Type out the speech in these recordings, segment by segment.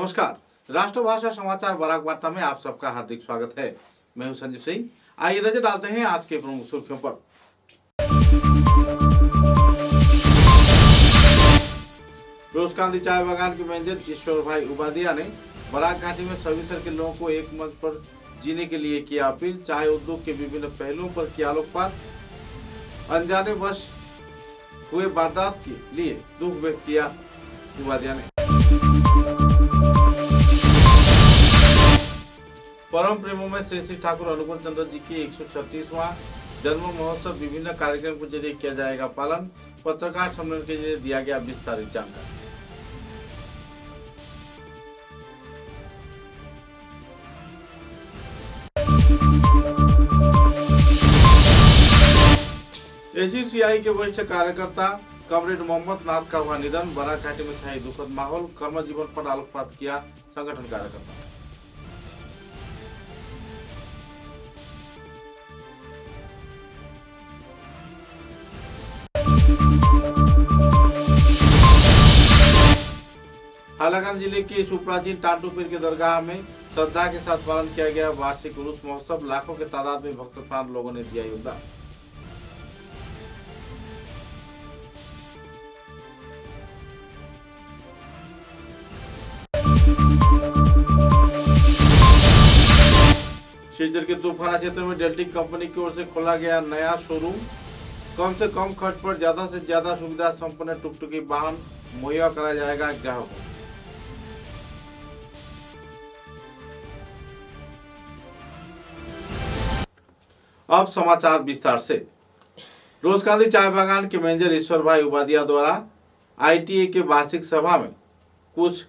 नमस्कार। राष्ट्रभाषा समाचार बराक वार्ता में आप सबका हार्दिक स्वागत है। मैं हूं संजीव सिंह। आइए नजर डालते हैं आज के प्रमुख सुर्खियों पर। रोजकांदी चाय बागान के मैनेजर ईश्वर भाई उबादिया ने बराक घाटी में सभी तरह के लोगों को एक मंच पर जीने के लिए किया अपील। चाय उद्योग के विभिन्न पहलुओं पर किया आलोकपात। अनजाने वश हुए वारदात के लिए दुख व्यक्त किया उबादिया ने। परम प्रेमों में श्री श्री ठाकुर अनुकूल चंद्र जी की 136वां जन्म महोत्सव विभिन्न कार्यक्रम के जरिए किया जाएगा पालन। पत्रकार सम्मेलन के जरिए दिया गया विस्तारित जानकारी। ACCI के वरिष्ठ कार्यकर्ता कमरेड मोहम्मद नाथ का हुआ निधन। बराक घाटी में छाई दुखद माहौल। कर्म जीवन पर आलोकपात किया संगठन कार्यकर्ता। हालाकान जिले के सुप्राचीन टाटू पीर के दरगाह में श्रद्धा के साथ पालन किया गया वार्षिक उर्स महोत्सव। लाखों के तादाद में भक्त प्रांत लोगों ने दिया योगदान। शिवचर के तूफाना क्षेत्र में डेल्टिक कंपनी की ओर से खोला गया नया शोरूम। कम से कम खर्च पर ज्यादा से ज्यादा सुविधा संपन्न टुकटुकी वाहन मुहैया कराया जाएगा ग्राहकों को। अब समाचार विस्तार से। रोजकांदी चाय बागान के मैनेजर ईश्वर भाई उबादिया द्वारा ITA के वार्षिक सभा में कुछ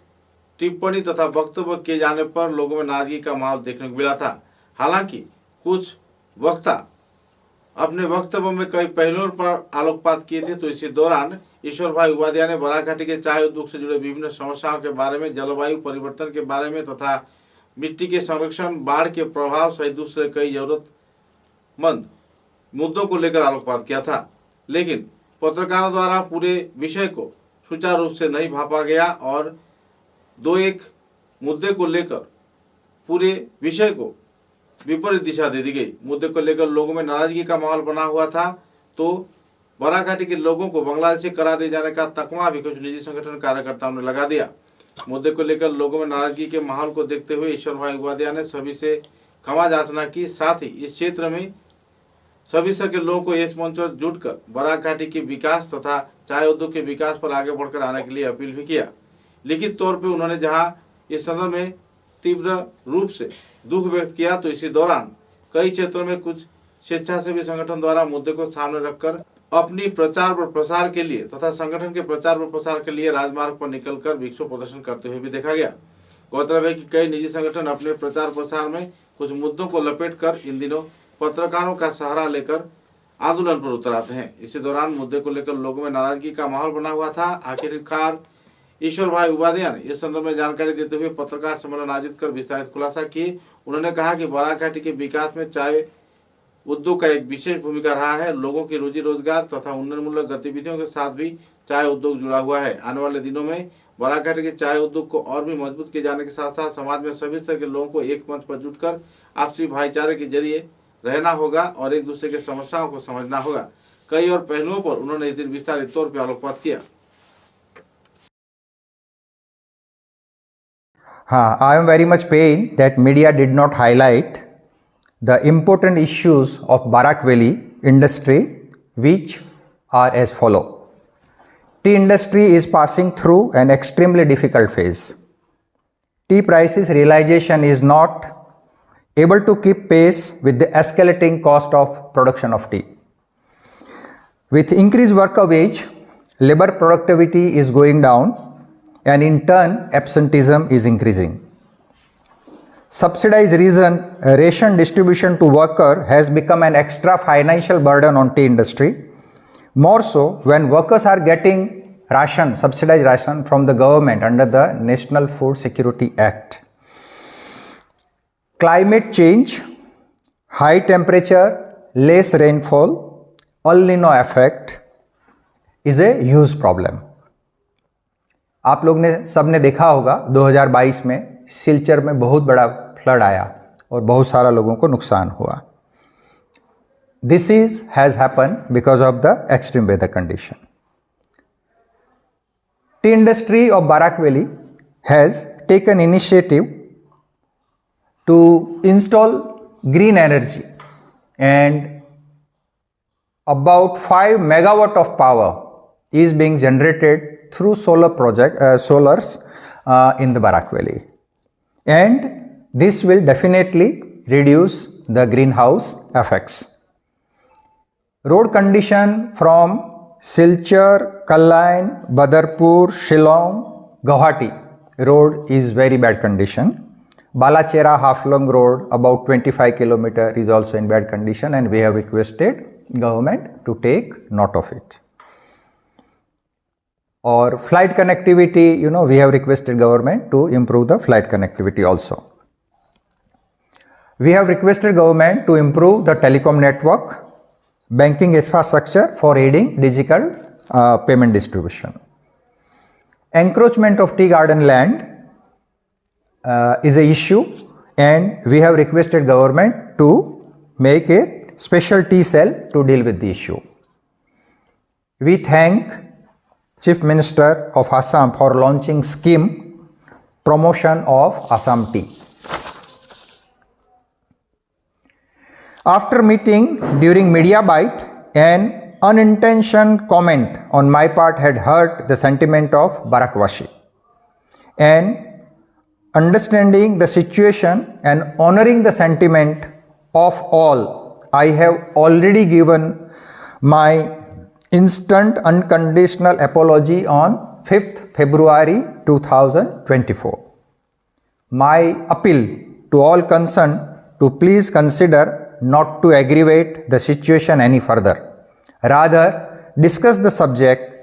टिप्पणी तथा वक्तव्य किए जाने पर लोगों में नाराजगी का माहौल देखने को मिला था। हालांकि कुछ वक्ता अपने वक्तव्य में कई पहलुओं पर आलोकपात किए थे, तो इसी दौरान ईश्वर भाई उबादिया ने बराक घाटी के चाय उद्योग से जुड़े विभिन्न समस्याओं के बारे में, जलवायु परिवर्तन के बारे में तथा मिट्टी के संरक्षण, बाढ़ के प्रभाव सहित दूसरे कई जरूरतमंद मुद्दों को लेकर आलोकपात किया था। लेकिन पत्रकारों द्वारा पूरे विषय को सुचारू रूप से नहीं भांपा गया और दो एक मुद्दे को लेकर पूरे विषय को विपरीत दिशा दे दी गई। मुद्दे को लेकर लोगों में नाराजगी का माहौल बना हुआ था, तो बराक घाटी के लोगों को बांग्लादेशी करार दिए जाने का तकमा भी कुछ निजी संगठन कार्यकर्ताओं ने लगा दिया। मुद्दे को लेकर लोगों में नाराजगी के माहौल को देखते हुए ईश्वर भाई उबादिया ने सभी से क्षमा याचना की। साथ ही इस क्षेत्र में सभी स्तर के लोगों को एक मंच पर जुटकर बराक घाटी के विकास तथा चाय उद्योग के विकास पर आगे बढ़कर आने के लिए अपील भी किया। लिखित तौर पर उन्होंने जहां इस संदर्भ में तीव्र रूप से दुख व्यक्त किया, तो इसी दौरान कई क्षेत्रों में कुछ स्वेच्छासेवी संगठन द्वारा मुद्दे को सामने रखकर अपनी प्रचार व प्रसार के लिए तथा संगठन के प्रचार व प्रसार के लिए राजमार्ग पर निकलकर विक्षोभ प्रदर्शन करते हुए भी देखा गया। गौरतलब है कि कई निजी संगठन अपने प्रचार प्रसार में कुछ मुद्दों को लपेटकर इन दिनों पत्रकारों का सहारा लेकर आंदोलन पर उतर आते हैं। इसी दौरान मुद्दे को लेकर लोगों में नाराजगी का माहौल बना हुआ था। आखिरकार ईश्वर भाई उबादिया ने इस संदर्भ में जानकारी देते हुए पत्रकार सम्मेलन आयोजित कर विस्तारित खुलासा किए। उन्होंने कहा कि बराक घाटी के विकास में चाय उद्योग का एक विशेष भूमिका रहा है। लोगों की रोजी रोजगार तथा उन्नयनमूलक गतिविधियों के साथ भी चाय उद्योग जुड़ा हुआ है। आने वाले दिनों में बराक घाटी के चाय उद्योग को और भी मजबूत किए जाने के साथ साथ समाज में सभी स्तर के लोगों को एक मंच पर जुटकर आपसी भाईचारे के जरिए रहना होगा और एक दूसरे के समस्याओं को समझना होगा। कई और पहलुओं पर उन्होंने इस दिन विस्तारित तौर पर आलोकपात किया। I am very much pained that media did not highlight the important issues of Barak Valley industry, which are as follow. Tea industry is passing through an extremely difficult phase. Tea prices realization is not able to keep pace with the escalating cost of production of tea. With increased worker wage, labor productivity is going down, and in turn absenteeism is increasing. Subsidized ration distribution to worker has become an extra financial burden on tea industry, more so when workers are getting subsidized ration from the government under the National Food Security Act. Climate change, high temperature, less rainfall, El Nino effect is a huge problem. आप लोग ने सबने देखा होगा 2022 में सिलचर में बहुत बड़ा फ्लड आया और बहुत सारा लोगों को नुकसान हुआ. This has happened because of the extreme weather condition. Tea industry of Barak Valley has taken initiative to install green energy, and about 5 megawatt of power is being generated through solars in the Barak Valley, and this will definitely reduce the greenhouse effects. Road condition from Silchar, Kallain, Badarpur, Shillong, Guwahati road is very bad condition. Balachera Haflong road about 25 kilometer is also in bad condition, and we have requested government to take note of it. Or flight connectivity, we have requested government to improve the flight connectivity also. We have requested government to improve the telecom network, banking infrastructure for aiding digital payment distribution. Encroachment of tea garden land is a issue, and we have requested government to make a special tea cell to deal with the issue. We thank Chief Minister of Assam for launching scheme promotion of Assam tea. After meeting, during media bite, an unintentional comment on my part had hurt the sentiment of Barakwashi. And understanding the situation and honoring the sentiment of all, I have already given my instant unconditional apology on 5th February 2024. My appeal to all concerned to please consider not to aggravate the situation any further. Rather, discuss the subject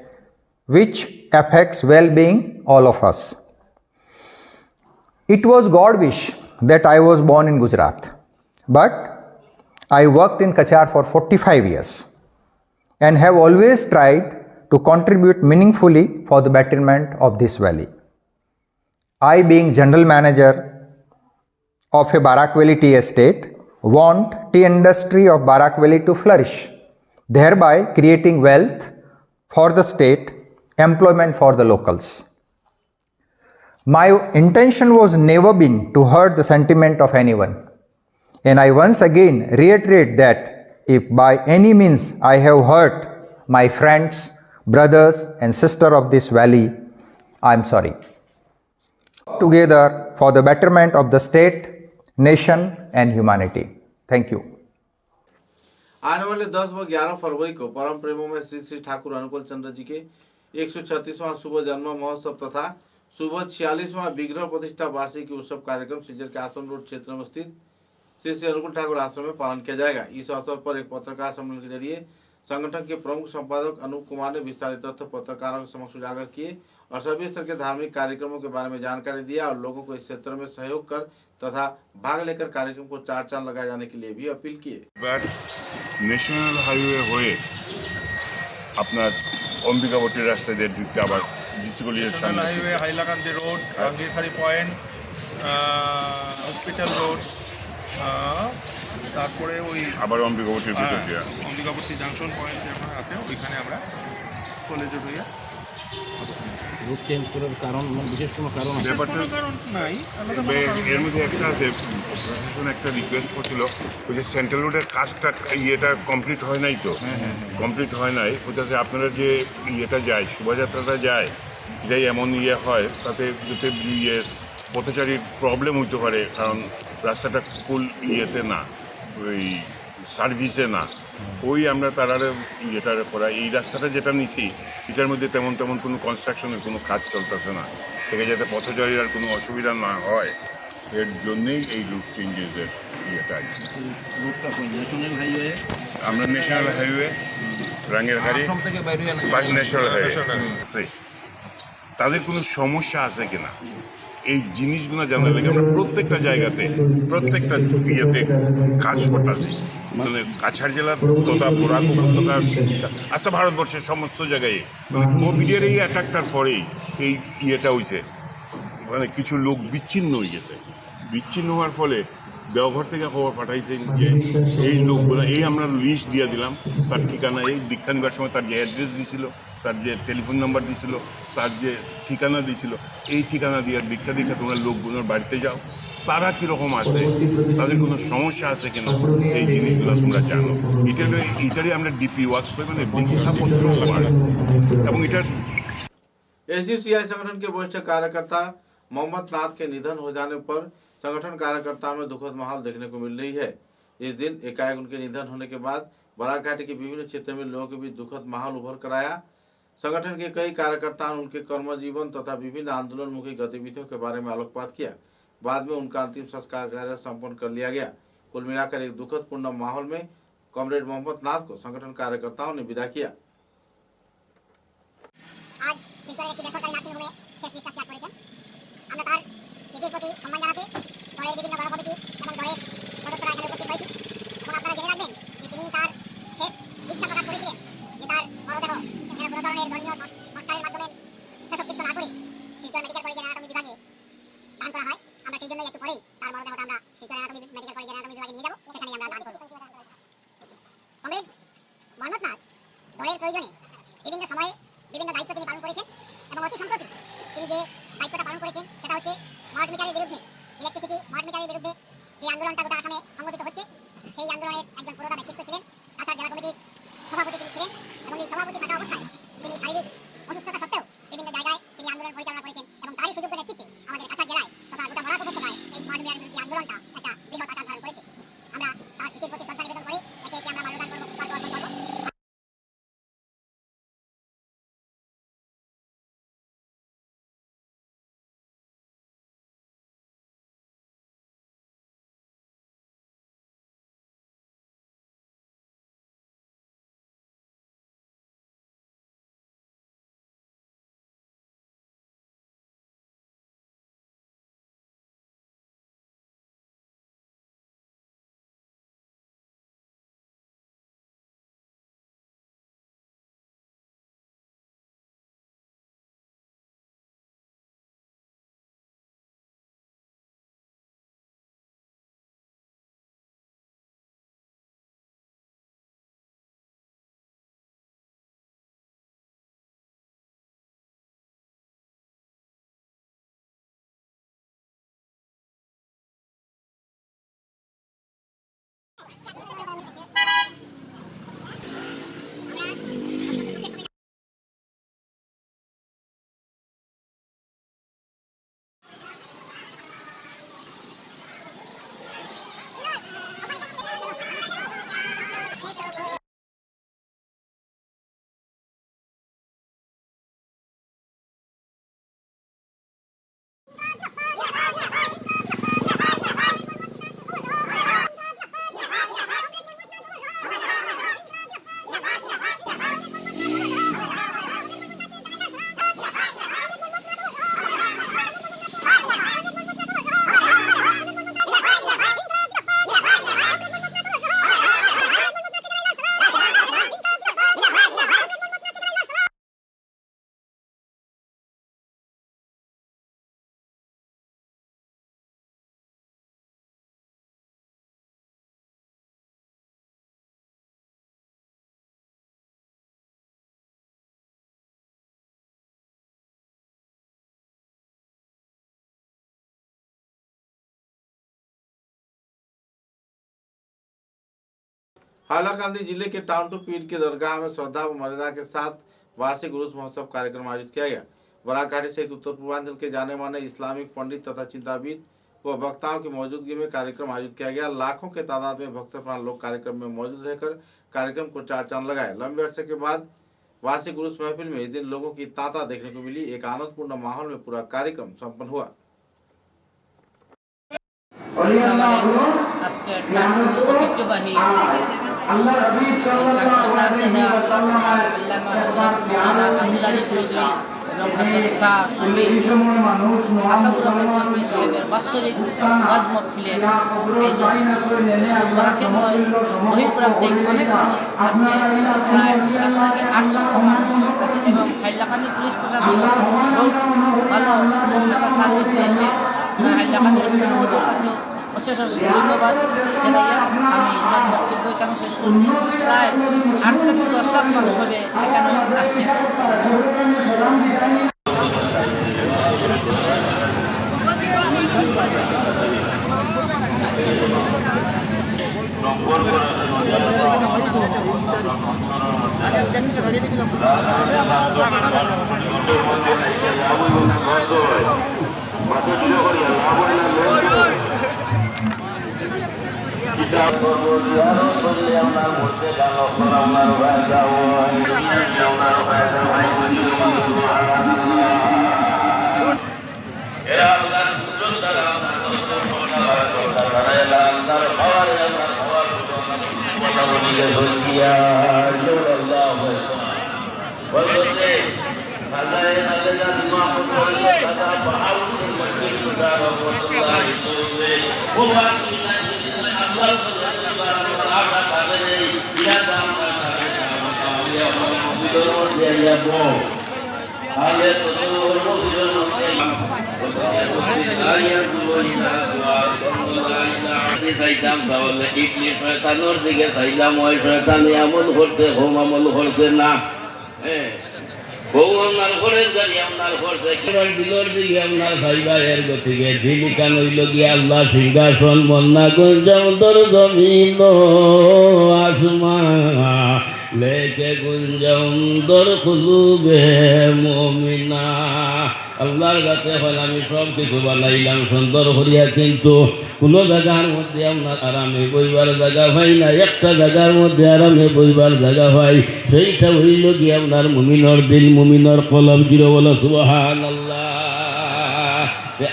which affects well-being all of us. It was God wish that I was born in Gujarat, but I worked in Kachar for 45 years and have always tried to contribute meaningfully for the betterment of this valley. I, being general manager of a Barak Valley tea estate, want tea industry of Barak Valley to flourish, thereby creating wealth for the state, employment for the locals. My intention was never been to hurt the sentiment of anyone, and I once again reiterate that if by any means I have hurt my friends, brothers and sisters of this valley, I am sorry. Together for the betterment of the state, nation and humanity. Thank you. आने वाले 10 व 11 फरवरी को परम प्रेमों में श्री श्री ठाकुर अनुकूल चंद्र जी के 136वां शुभ जन्म महोत्सव तथा शुभ 46वां विग्रह प्रतिष्ठा वार्षिक उत्सव कार्यक्रम सिंचर के आश्रम रोड क्षेत्र में स्थित श्री श्री अनुकूल ठाकुर आश्रम में पालन किया जाएगा. इस अवसर पर एक पत्रकार सम्मेलन के जरिए संगठन के प्रमुख संपादक अनूप कुमार ने विस्तारित तथ्य पत्रकारों के समक्ष उजागर किए और सभी स्तर के धार्मिक कार्यक्रमों के बारे में जानकारी दिया और लोगों को इस क्षेत्र में सहयोग कर तथा भाग लेकर कार्यक्रम को चार चांद लगाए जाने के लिए भी अपील किए. ন্যাশনাল হাইওয়ে হয়ে আপনার অম্বিকাবতী রাস্তা দিয়ে ঢুকতে আবার জিসিগলির সামনে highway Hailakandi road Gangirkhari point hospital road তারপরে ওই আবার অম্বিকাবতীর ভিতর দিয়ে অম্বিকাবতী জাংশন পয়েন্ট যেখানে আছে ওইখানে আমরা কলেজে হইয়া রুট চেঞ্জ করার কারণ বিশেষ কোনো কারণ আছে? কারণ নাই, এর মধ্যে একটা আছে, প্রশাসন একটা রিকোয়েস্ট করছিল ওই যে সেন্ট্রাল রোডের কাজটা ইয়েটা কমপ্লিট হয় নাই তো, কমপ্লিট হয় নাই ওটাতে আপনারা যে ইয়েটা যায় শোভাযাত্রাটা যায় এটাই এমন ইয়ে হয় তাতে যাতে ইয়ে পথচারীর প্রবলেম হইতে পারে, কারণ রাস্তাটা ফুল ইয়েতে না, ওই সার্ভিসে না, ওই আমরা তারা ইয়েটার করা এই রাস্তাটা যেটা নিছি এটার মধ্যে তেমন কোনো কনস্ট্রাকশনের কোনো কাজ চলতেছে না, থেকে যাতে পথচারীর আর কোনো অসুবিধা না হয় এর জন্যেই এই রুট চেঞ্জেসের ইয়েটা আছে। আমরা ন্যাশনাল হাইওয়ে রাঙ্গেরহাড়ি ন্যাশনাল হাইওয়ে তাদের কোনো সমস্যা আছে কিনা এই জিনিসগুলো জানার লাগে আমরা প্রত্যেকটা জায়গাতে প্রত্যেকটা ইয়েতে কাজ করতেছি। মানে কাছাড় জেলার তথা বরাক উপত্যকা আচ্ছা ভারতবর্ষের সমস্ত জায়গায় মানে কোভিডের এই অ্যাটাকটার পরেই এই ইয়েটা হয়েছে, মানে কিছু লোক বিচ্ছিন্ন হয়ে গেছে। বিচ্ছিন্ন হওয়ার ফলে দেওঘর থেকে খবর পাঠাইছেন যে এই লোকগুলো, এই আমরা লিস্ট দিয়ে দিলাম, তার ঠিকানা, এই দীক্ষা নেবার সময় তার যে অ্যাড্রেস দিয়েছিল, তার যে টেলিফোন নাম্বার দিয়েছিল, তার যে ঠিকানা দিয়েছিল, এই ঠিকানা দিয়ে দীক্ষা তোমরা লোকগুলোর বাড়িতে যাও, তারা কীরকম আছে, তাদের কোনো সমস্যা আছে কিনা, এই জিনিসগুলো তোমরা জানো। এটারই আমরা ডিপি ওয়ার্কস করে মানে দীক্ষাপত্র এবং এটার एसयूसीआई संगठन के वरिष्ठ कार्यकर्ता मोहम्मद नाथ के निधन हो जाने पर संगठन कार्यकर्ताओं में दुखद माहौल देखने को मिल रही है। इस दिन एकाएक उनके निधन होने के बाद बराक घाटी के विभिन्न क्षेत्रों में लोगों के बीच दुखद माहौल उभर कर आया। संगठन के कई कार्यकर्ताओं ने उनके कर्म जीवन तथा विभिन्न आंदोलनमुखी गतिविधियों के बारे में आलोकपात किया। बाद में उनका अंतिम संस्कार कार्य संपन्न कर लिया गया। कुल मिलाकर एक दुखद पूर्ण माहौल में कॉमरेड मोहम्मद नाथ को संगठन कार्यकर्ताओं ने विदा किया। आज শিলচরের একটি বেসরকারি নার্সিংহোমে শেষ নিঃশ্বাস ত্যাগ করেছেন। আমরা তার স্মৃতির প্রতি সম্মান জানাতে দলের বিভিন্ন বড় কমিটি এবং দলের সদস্যরা এখানে উপস্থিত হয়েছি এবং আপনারা জেনে রাখবেন যে তিনি তার শেষ ইচ্ছা প্রকাশ করেছিলেন যে তার মরদেহ যেন কোনো ধরনের ধর্মীয় সংস্কারের মাধ্যমে শেষকৃত্য না করে শিলচর মেডিকেল কলেজের অ্যানাটমি বিভাগে দান করা হয়। আমরা সেই জন্যই একটু পরেই তার মরদেহটা আমরা শিলচর মেডিকেল কলেজের অ্যানাটমি বিভাগে নিয়ে যাবো, সেখানেই আমরা দান করব। কমরেড মোহাম্মদ নাথ দলের প্রয়োজনে বিভিন্ন সময়ে বিভিন্ন দায়িত্ব তিনি পালন করেছেন এবং অতি সম্প্রতি তিনি যে দায়িত্বটা পালন করেছেন সেটা হচ্ছে স্মার্ট মিটারের বিরুদ্ধে, ইলেকট্রিসিটি স্মার্ট মিটারের বিরুদ্ধে যে আন্দোলনটা গোটা আসামে সংগঠিত হচ্ছে, সেই আন্দোলনের একজন পুরোটা ব্যক্তিত্ব ছিলেন। কাছাড় জেলা কমিটির সভাপতি তিনি ছিলেন এবং এই সভাপতি থাকা অবস্থায় তিনি শারীরিক অসুস্থতা সত্ত্বেও বিভিন্ন জায়গায় তিনি আন্দোলন পরিচালনা করেছেন এবং তারই সুযোগ্য নেতৃত্বে আমাদের কাছাড় জেলায় তথা গোটা বরাক উপত্যকায় এই স্মার্ট মিটারের বিরুদ্ধে আন্দোলনটা একটা বৃহৎ আকার ধারণ করেছে। আমরা তার স্মৃতির প্রতি শ্রদ্ধা নিবেদন করে একে একে আমরা মাল্যদান করব, পুষ্পার্ঘ্য অর্পণ করব। हालाकांदी जिले के टाउन टू पीर के दरगाह में श्रद्धा व मर्यादा के साथ वार्षिक उर्स महोत्सव कार्यक्रम आयोजित किया गया। बराक घाटी सहित उत्तर पूर्वांचल के जाने माने इस्लामिक पंडित तथा चिंताविद व वक्ताओं की मौजूदगी में कार्यक्रम आयोजित किया गया। लाखों के तादाद में भक्तप्राण लोग कार्यक्रम में मौजूद रहकर कार्यक्रम को चार चांद लगाए। लंबे अरसे के बाद वार्षिक उर्स महफिल में इस दिन लोगों की तांता देखने को मिली। एक आनंदपूर्ण माहौल में पूरा कार्यक्रम संपन्न हुआ। আজকে টান্টু ঐতিহ্যবাহী ডাক্তার সাহেবজাদা আল্লামা হযরত মাওলানা আব্দুল আজিজ চৌধুরী এবং হযরত শাহ সুফি আতাউর রহমান চৌধুরী সাহেবের বাৎসরিক ওয়াজ মাহফিলের আয়োজন। শুধু বরাকে নয়, বহির্প্রান্ত থেকে অনেক মানুষ আসছে, প্রায় 7 থেকে 8 লক্ষ মানুষ আসছে এবং হাইলাকান্দি পুলিশ প্রশাসন বহুত ভালো একটা সার্ভিস দিয়েছে। হাইলাকান্দি এসপি মহোদয়ের কাছে অশেষ অশেষ ধন্যবাদ জানাইয়া আমি আমার বক্তব্য এখানে শেষ করছি। প্রায় 8 থেকে 10 লাখ মানুষ হবে এখানে আসছে। চাইতাম তাহলে ইডলি শয়তানোর দিকে চাইলাম, ওই শয়তান আমল করতে হোম আমল করছে না। হ্যাঁ, বউ আপনার ঘরের গাড়ি আপনার করছে, কেবল বিলর দিকে আপনার চাইবা। এর গতিকে জীবিকা নইল গিয়ে আল্লাহ সিংহাসন বন্যা গুঞ্জম তোর জমিন আসমা লেকে গুঞ্জম তোর খুলুবে মমিনা। আল্লাহর কাছে হয় আমি সব কিছু বানাইলাম সুন্দর করিয়া, কিন্তু কোনো জায়গার মধ্যে আপনার আরামে বইবার জায়গা পাই না। একটা জায়গার মধ্যে আরামে বইবার জায়গা পাই, সেইটা হইল কি আপনার মুমিনর দিল, মুমিনর কলব। জিরো বলো সুবহানাল্লাহ।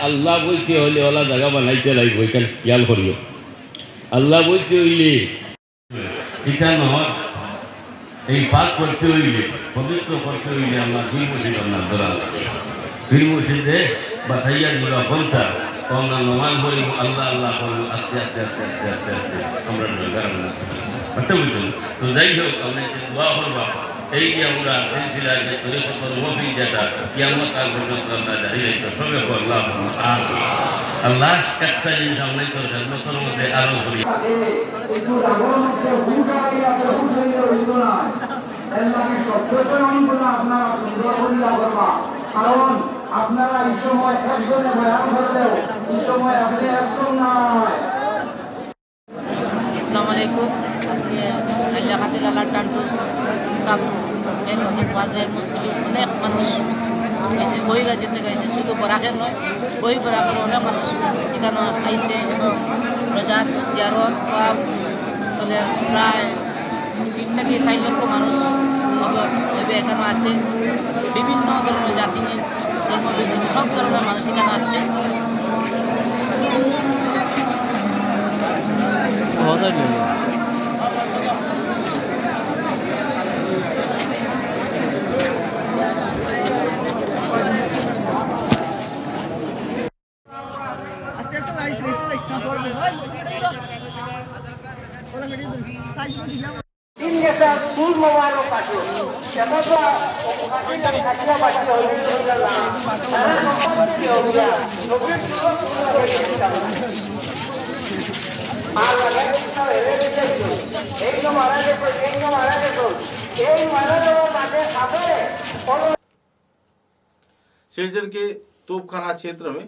আল্লাহ বইতে হইলে ওলা জায়গা বানাইতে লাগবে, এখানে খেয়াল করিও। আল্লাহ বইতে হইলে এটা নয়, এই পাক করতে হইলে, পবিত্র করতে হইলে আল্লাহ দুই মসজিদ আপনার ধরা লাগে। দুই মসজিদে বাথাইয়া দুরা বলতা আমরা নমাজ বলি আল্লাহ আল্লাহ করবো, আস্তে আস্তে আস্তে আস্তে আস্তে আস্তে আমরা একটা বুঝুন। তো যাই হোক, আমরা দোয়া করবা এই যে আমরা সিলসিলা যে তরিকতুল মফিল যেটা কিয়ামত কাল পর্যন্ত আমরা জারি রাখতে সবে আল্লাহ আল্লাহ একটা জিনিস আমরা তোর খেদমতের মধ্যে আরো করি। কারণ আপনারা এই সময় একজনে বয়ান করলেও এই সময় আপনি একজন নয়। আসসালামু আলাইকুম। আজকে হাইলাকান্দি লালা টান্টু সাব এর ওয়াজের মধ্যে অনেক মানুষ এসে বই রাজ্য থেকে এসে, শুধু বরাকের নয়, বই বরাকের অনেক মানুষ এখানে আইসে এবং প্রজাত জিয়ারত কাম চলে। প্রায় 3 থেকে 4 লক্ষ মানুষ হবে এখানে আছে। বিভিন্ন ধরনের জাতি ধর্ম সব ধরনের মানুষ এখানে আসছে। सिलचर के तोपखाना क्षेत्र में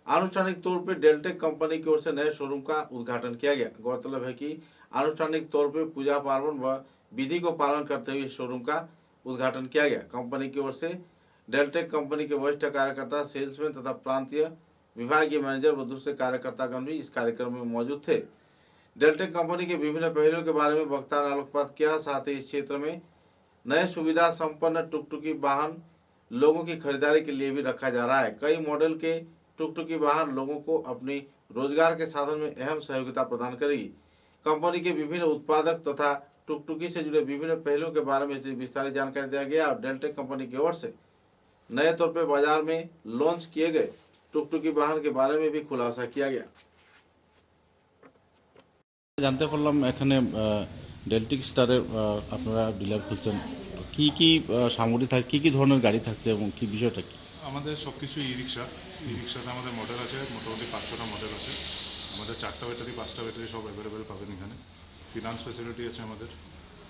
आनुষ্ঠাनिक तौर पर डेल्टेक कंपनी की ओर से नए शोरूम का उद्घाटन किया गया। गौरतलब है कि आनुষ্ঠাनिक तौर पर पूजा पार्वण व विधि को पालन करते हुए शोरूम का उद्घाटन किया गया। कंपनी की ओर से डेल्टेक कंपनी के वरिष्ठ कार्यकर्ता, सेल्समैन तथा प्रांतीय विभागीय मैनेजर व दूसरे कार्यकर्तागण भी इस कार्यक्रम में मौजूद थे। डेल्टेक कंपनी के विभिन्न पहलुओं के बारे में वक्ता ने आलोकपात किया। साथ ही इस क्षेत्र में नए सुविधा संपन्न टुकटुकी वाहन लोगों की खरीदारी के लिए भी रखा जा रहा है। कई मॉडल के टुकटुकी वाहन लोगों को अपनी रोजगार के साधन में अहम सहयोगिता प्रदान करेगी। कंपनी के विभिन्न उत्पादक तथा टुकटुकी से जुड़े विभिन्न पहलुओं के बारे में विस्तारित जानकारी दिया गया और डेल्टेक कंपनी की ओर से नए तौर पर बाजार में लॉन्च किए गए टुकटुकी वाहन के बारे में भी खुलासा किया गया। জানতে পারলাম এখানে ডেল্টিক স্টারের আপনারা ডিলার খুলছেন, কি কি সামগ্রী থাকে, কি কি ধরনের গাড়ি থাকছে এবং কি বিষয়টা কি? আমাদের সব কিছু ই রিক্সাতে আমাদের মডেল আছে, মোটামুটি 500টা মডেল আছে। আমাদের 4টা ব্যাটারি 5টা ব্যাটারি সব অ্যাভেলেবেল পাবেন এখানে। ফিনান্স ফ্যাসিলিটি আছে আমাদের,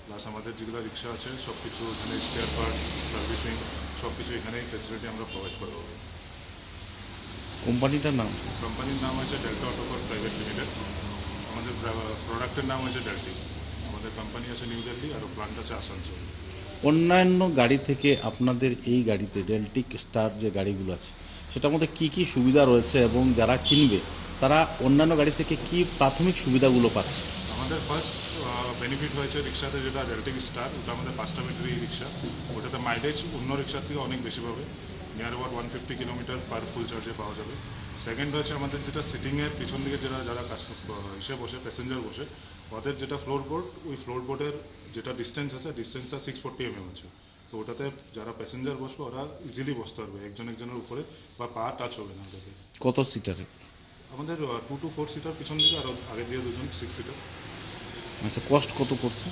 প্লাস আমাদের যেগুলো রিক্সা আছে সব কিছু এখানে স্পেয়ার পার্টস, সার্ভিসিং সব কিছু এখানেই ফ্যাসিলিটি আমরা প্রোভাইড করবো। কোম্পানিটার নাম? কোম্পানির নাম হচ্ছে ডেল্টা অটোকর প্রাইভেট লিমিটেড। আমাদের প্রোডাক্টের নাম হচ্ছে ডেল্টিক। আমাদের কোম্পানি আছে নিউ দিল্লি আর প্লান্ট আছে আসানসোল। অন্যান্য গাড়ি থেকে আপনাদের এই গাড়িতে ডেল্টিক স্টার যে গাড়িগুলো আছে সেটার মধ্যে কি কি সুবিধা রয়েছে এবং যারা কিনবে তারা অন্যান্য গাড়ি থেকে কি প্রাথমিক সুবিধাগুলো পাচ্ছে? আমাদের ফার্স্ট বেনিফিট হয়েছে রিক্সাতে যেটা ডেল্টিক স্টার, ওটা আমাদের 5টা ব্যাটারি রিক্সা। ওটাতে মাইলেজ অন্য রিক্সার থেকে অনেক বেশি পাবে, নিয়ার অ্যাবাউট 150 কিলোমিটার পার ফুল চার্জে পাওয়া যাবে। সেকেন্ড হচ্ছে আমাদের যেটা সিটিংয়ের পিছন দিকে যারা কাস্টমার বসে প্যাসেঞ্জার বসে ওদের যেটা ফ্লোর বোর্ড, ওই ফ্লোর বোর্ডের যেটা ডিস্টেন্সটা 640 mm আছে। তো ওটাতে যারা প্যাসেঞ্জার বসবে ওরা ইজিলি বসতে পারবে একজনের উপরে, বা পা টাচ হবে না ওটাতে। কত সিটারে? আমাদের 2 to 4 সিটার পিছন দিকে, আর আগে দিয়ে 2জন 6 সিটার। আচ্ছা, কস্ট কত পড়ছে?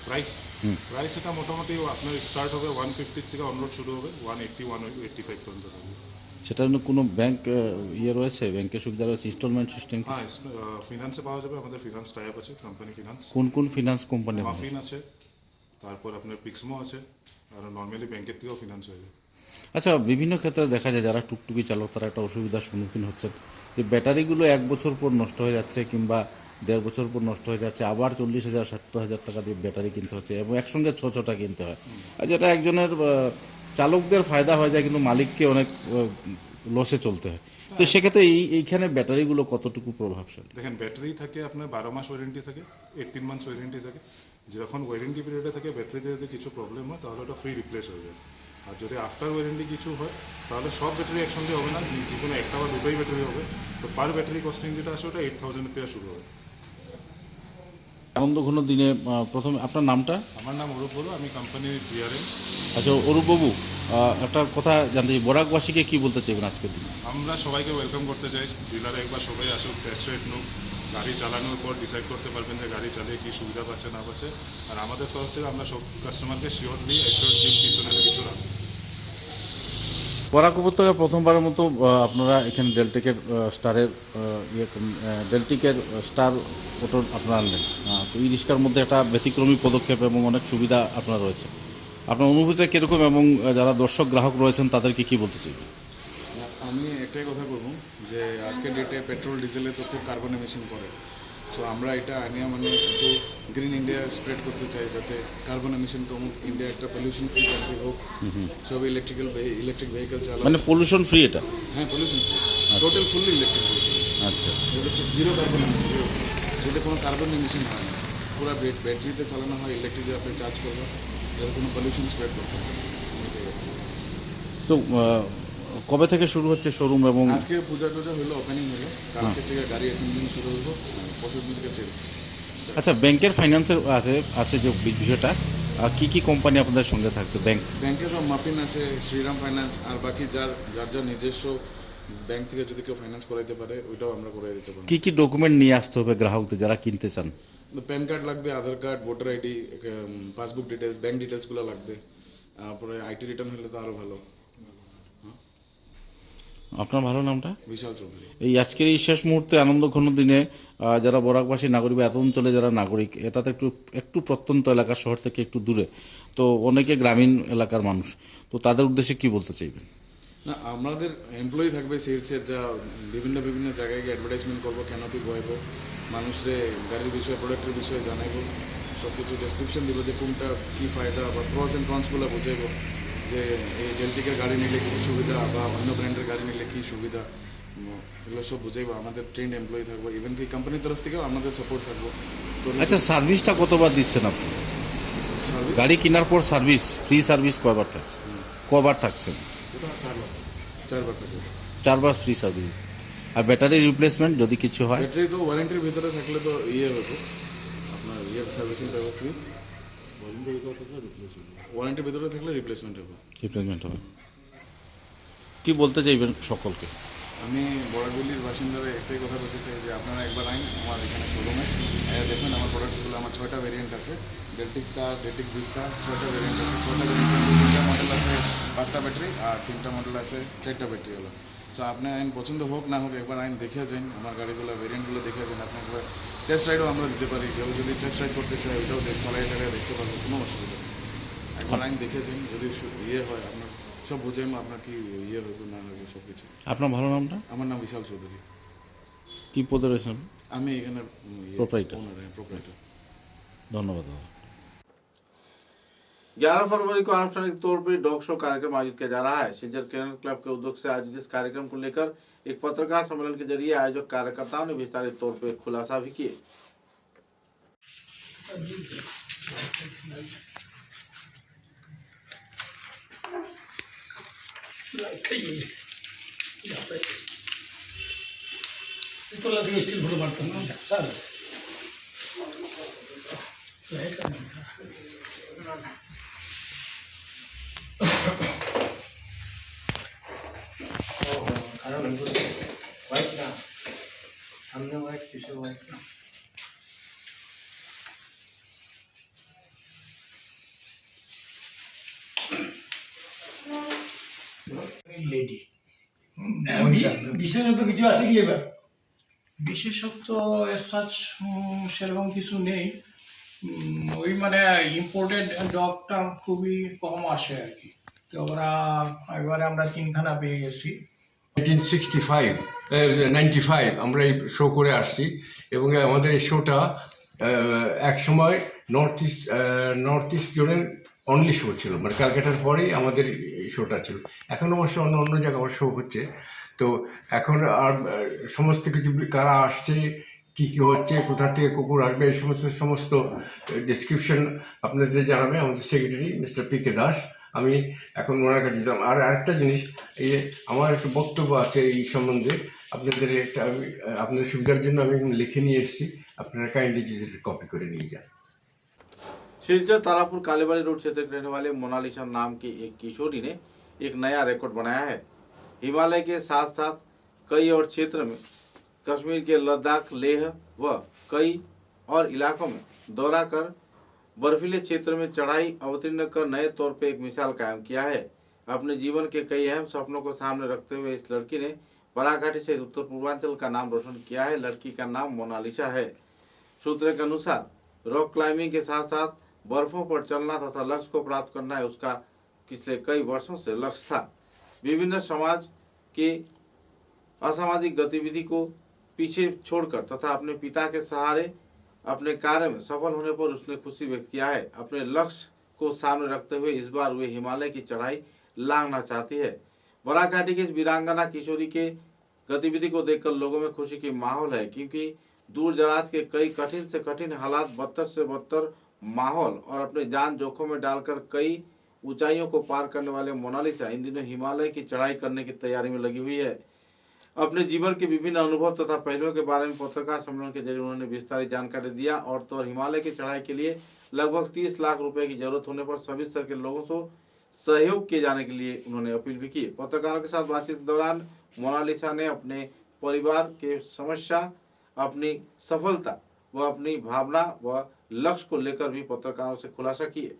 প্রাইস এটা মোটামুটি আপনার স্টার্ট হবে 150 থেকে অনরোড শুরু হবে, 180 185 পর্যন্ত থাকবে। সেটার জন্য কোনো ব্যাংক রয়েছে, ব্যাংকের সুবিধা রয়েছে, ইনস্টলমেন্ট সিস্টেম? হ্যাঁ, ফিনান্সে পাওয়া যাবে। আমাদের ফিনান্স টাই আপ আছে, কোম্পানি ফিনান্স। কোন কোন ফিনান্স কোম্পানি? মাফিন আছে, তারপর আপনার পিক্সমো আছে, আর নর্মালি ব্যাংকের থেকেও ফিনান্স হয়ে যায়। আচ্ছা, বিভিন্ন ক্ষেত্রে দেখা যায় যারা টুকটুকি চালক তারা একটা অসুবিধার সম্মুখীন হচ্ছেন যে ব্যাটারিগুলো 1 বছর পর নষ্ট হয়ে যাচ্ছে কিংবা 1.5 বছর পর নষ্ট হয়ে যাচ্ছে, আবার 40,000 70,000 টাকা দিয়ে ব্যাটারি কিনতে হচ্ছে এবং একসঙ্গে 6টা কিনতে হয়। আর যেটা একজনের চালকদের ফায়দা হয়ে যায় কিন্তু মালিককে অনেক লসে চলতে হয়। তো সেক্ষেত্রে এইখানে ব্যাটারিগুলো কতটুকু প্রভাবশালী? দেখেন, ব্যাটারি থাকে আপনার 12 মাস ওয়ারেন্টি থাকে, 18 মান্থস ওয়ারেন্টি থাকে। যখন ওয়ারেন্টি পিরিয়ডে থাকে ব্যাটারিতে যদি কিছু প্রবলেম হয় তাহলে ওটা ফ্রি রিপ্লেস হয়ে যায়। আর যদি আফটার ওয়ারেন্টি কিছু হয় তাহলে সব ব্যাটারি একসঙ্গে হবে না, যে কোনো একটা বা দুটোই ব্যাটারি হবে। তো পার ব্যাটারি কস্টিং যেটা আছে ওটা 8,000 থেকে শুরু হয়। আনন্দঘন দিনে প্রথমে আপনার নামটা? আমার নাম অরূপ বড়ুয়া, আমি কোম্পানির ডিআরএম। আচ্ছা অরূপবাবু, একটা কথা জানতে চাই, বরাকবাসীকে কি বলতে চাইবেন আজকের দিনে? আমরা সবাইকে ওয়েলকাম করতে চাই, ডিলারে একবার সবাই আসুক, টেস্ট রাইড নোক, গাড়ি চালানোর পর ডিসাইড করতে পারবেন যে গাড়ি চালিয়ে কী সুবিধা পাচ্ছে না পাচ্ছে। আর আমাদের তরফ থেকে আমরা সব কাস্টমারকে শিওরলি অ্যাসিওর দিন পিছনে কিছু রাখবো। বরাক উপত্যকায় প্রথমবারের মতো আপনারা এখানে ডেল্টিকের স্টারের ডেল্টিকের স্টার মোটর আপনারা আনলেন। তো এই রিক্সার মধ্যে একটা ব্যতিক্রমী পদক্ষেপ এবং অনেক সুবিধা আপনার রয়েছে। আপনার অনুভূতিটা কীরকম এবং যারা দর্শক গ্রাহক রয়েছেন তাদেরকে কী বলতে চাই? আমি একটাই কথা বলবো যে আজকের ডেটে পেট্রোল ডিজেলে তো খুব কার্বন এমিশন করে। তো আমরা এটা আনিয়া মানে একটু গ্রিন ইন্ডিয়া স্প্রেড করতে চাই, যাতে কার্বন এমিশন কমুক, ইন্ডিয়া একটা পলিউশন ফ্রি কান্ট্রি হোক, সব ইলেকট্রিক ভেহিকেল চালাক। মানে পলিউশন ফ্রি এটা? হ্যাঁ, pollution free, total fully electric. আচ্ছা, জিরো কার্বন এমিশন, যেটা কোনো কার্বন এমিশন হয় না, পুরো ব্যাটারিতে চালানো হয়, ইলেকট্রিক আপনি চার্জ করবেন, এর কোনো পলিউশন স্প্রেড করতে হবে। তো কবে থেকে শুরু হচ্ছে শোরুম? এবং আজকে পূজা টুজা হলো, ওপেনিং হলো, কালকে থেকে গাড়ি অ্যাসেম্বলিং শুরু হলো, পরশু দিন থেকে সেলস। আচ্ছা, ব্যাংকের ফাইন্যান্সের আছে যে বিষয়টা, কি কি কোম্পানি আপনাদের সঙ্গে থাকছে? ব্যাংকে তো মাফিন আছে, শ্রীরাম ফাইন্যান্স, আর বাকি যার নিজস্ব ব্যাংক থেকে যদি কেউ ফাইন্যান্স করাইতে পারে ওইটাও আমরা করাই দিতে পারি। কি কি ডকুমেন্ট নিয়ে আসতে হবে গ্রাহকদের যারা কিনতে চান? প্যান কার্ড লাগবে, Aadhaar card, voter ID, passbook details, bank ডিটেলসগুলো লাগবে। তারপরে আইটি রিটার্ন হলে তো আরও ভালো। আপনার ভালো নামটা? বিশাল চৌধুরী। এই আজকের এই শেষ মুহূর্তে আনন্দঘন দিনে যারা বরাকবাসী নাগরিক বা এত অঞ্চলে যারা নাগরিক, এটাতে একটু প্রত্যন্ত এলাকা, শহর থেকে একটু দূরে, তো অনেকে গ্রামীণ এলাকার মানুষ, তো তাদের উদ্দেশ্যে কি বলতে চাইবেন? না, আমাদের এমপ্লয়ি থাকবে সেলসের, যা বিভিন্ন জায়গায় গিয়ে অ্যাডভার্টাইজমেন্ট করবো, ক্যানোপি বয়াবো, মানুষরে গাড়ির বিষয়ে, প্রোডাক্টের বিষয়ে জানাইবো, সব কিছু ডেসক্রিপশন দিব যে কোনটা কী ফায়দা বা প্রস অ্যান্ড কনসগুলো বুঝাইব, যে এই ডেল্টিকের গাড়ি নিলে কী সুবিধা বা অন্য ব্র্যান্ডের গাড়ি নিলে কী সুবিধা, এগুলো সব বুঝাইবো। আমাদের ট্রেন্ড এমপ্লয়ি থাকবো, ইভেন কি কোম্পানির তরফ থেকেও আমাদের সাপোর্ট থাকবো। তো আচ্ছা, সার্ভিসটা কতবার দিচ্ছেন আপনি? গাড়ি কেনার পর সার্ভিস, ফ্রি সার্ভিস কবার থাকছে? 4বার থাকবে। 4বার থাকবে। 4বার ফ্রি সার্ভিস। আর ব্যাটারি রিপ্লেসমেন্ট যদি কিছু হয়? ব্যাটারি তো ওয়ারেন্টির ভিতরে থাকলে তো হতো, আপনার সার্ভিসিং থাকবে ফ্রি। ওয়ারেন্টির ভিতরে থাকলে রিপ্লেসমেন্ট হবে। কি বলতে চাইবেন সকলকে? আমি বড়াগুলির বাসিন্দারা একটাই কথা বলতে চাই যে আপনারা একবার আইন আমার এখানে শোরুমে দেখুন আমার প্রোডাক্টসগুলো। আমার 6টা ভেরিয়েন্ট আছে, ডেল্টিক স্টার, ডেল্টিক ভিস্তা, 6টা ভেরিয়েন্ট আছে। 6টা ভেরিয়েন্টের 2টা মডেল আছে 5টা ব্যাটারি, আর 3টা মডেল আছে 4টা ব্যাটারি হলো। সো আপনি আইন পছন্দ হোক না হোক একবার আইন দেখে যান, আমার গাড়িগুলো ভেরিয়েন্টগুলো দেখে যান। আপনি একবার টেস্ট রাইডও আমরা দিতে পারি, কেউ যদি টেস্ট রাইড করতে চায় ওইটাও চলাই দেখতে পারবো, কোনো অসুবিধা নেই। একবার আইন দেখে যান, যদি হয় আপনার সব বুঝাইম আপনার কি হইব না হইব সব কিছু। আপনার ভালো নামটা? আমার নাম বিশাল চৌধুরী। কি পদে রয়েছেন? আমি এখানে প্রোপ্রাইটার। ধন্যবাদ। 11 फरवरी को आनुষ্ঠাनिक तौर पर डॉग शो कार्यक्रम आयोजित किया जा रहा है। सिंजर केनल क्लब के उद्योग से आयोजित इस कार्यक्रम को लेकर एक पत्रकार सम्मेलन के जरिए आयोजक कार्यकर्ताओं ने विस्तारित तौर पर खुलासा भी किए। লেডি বিশেষত কিছু আছে কি এবার? বিশেষত্ব সেরকম কিছু নেই, ওই মানে ইম্পোর্টেড ডগটা খুবই কম আসে আর কি। তো ওরা এবারে আমরা 3খানা পেয়ে গেছি। 95 আমরা এই শো করে আসছি, এবং আমাদের এই শোটা এক সময় নর্থ ইস্ট জোনের অনলি শো ছিল, মানে ক্যালকাটার পরেই আমাদের এই শোটা ছিল। এখন অবশ্য অন্য জায়গায় আমার শো হচ্ছে। তো এখন আর সমস্ত কিছু কারা আসছে, কী কী হচ্ছে, কোথা থেকে কুকুর আসবে, এই সমস্ত ডিসক্রিপশন আপনাদের জানাবে আমাদের সেক্রেটারি মিস্টার পি.কে. দাস। আমি এখন ওনার কাছে দিতাম। আর আরেকটা জিনিস, এই আমার একটা বক্তব্য আছে এই সম্বন্ধে, আপনাদের আপনাদের সুবিধার জন্য আমি লিখে নিয়ে এসেছি, আপনারা काइंडली कॉपी করে নিয়ে যান। सिलचर तारापुर कालीबाड़ी रोड क्षेत्र के रहने वाले मोनालिसा नाम की एक किशोरी ने एक नया रिकॉर्ड बनाया है। हिमालय के साथ साथ कई और क्षेत्र में, कश्मीर के लद्दाख, लेह व कई और इलाकों में दौरा कर बर्फीले क्षेत्र में चढ़ाई अवतीर्ण कर नए तौर पर एक मिसाल कायम किया है। अपने जीवन के कई अहम सपनों को सामने रखते हुए इस लड़की ने बराघाटी से उत्तर पूर्वांचल का नाम रोशन किया है। लड़की का नाम मोनालिसा है। सूत्रों के अनुसार रॉक क्लाइंबिंग के साथ साथ बर्फों पर चलना तथा लक्ष्य को प्राप्त करना है उसका पिछले कई वर्षों से लक्ष्य था। विभिन्न समाज के असामाजिक गतिविधि को पीछे छोड़कर तथा अपने पिता के सहारे अपने कार्य में सफल होने पर उसने खुशी व्यक्त किया है। अपने लक्ष्य को सामने रखते हुए इस बार वे हिमालय की चढ़ाई लांघना चाहती है। बराघाटी की इस वीरांगना किशोरी के गतिविधि को देखकर लोगों में खुशी की माहौल है, क्योंकि दूर दराज के कई कठिन से कठिन हालात, बदतर से बदतर माहौल और अपने जान जोखिम में डालकर कई ऊंचाइयों को पार करने वाले मोनालिसा इन दिनों हिमालय की चढ़ाई करने की तैयारी में लगी हुई है। अपने जीवन के विभिन्न अनुभव तथा पहलुओं के बारे में पत्रकार सम्मेलन के जरिए उन्होंने विस्तारित जानकारी दिया और तो हिमालय की चढ़ाई के लिए लगभग 30 लाख रुपए की जरूरत होने पर सभी स्तर के लोगों से सहयोग किए जाने के लिए उन्होंने अपील भी की। पत्रकारों के साथ बातचीत के दौरान मोनालिसा ने अपने परिवार के समस्या, अपनी सफलता व अपनी भावना व लक्ष्य को लेकर भी पत्रकारों से खुलासा किए।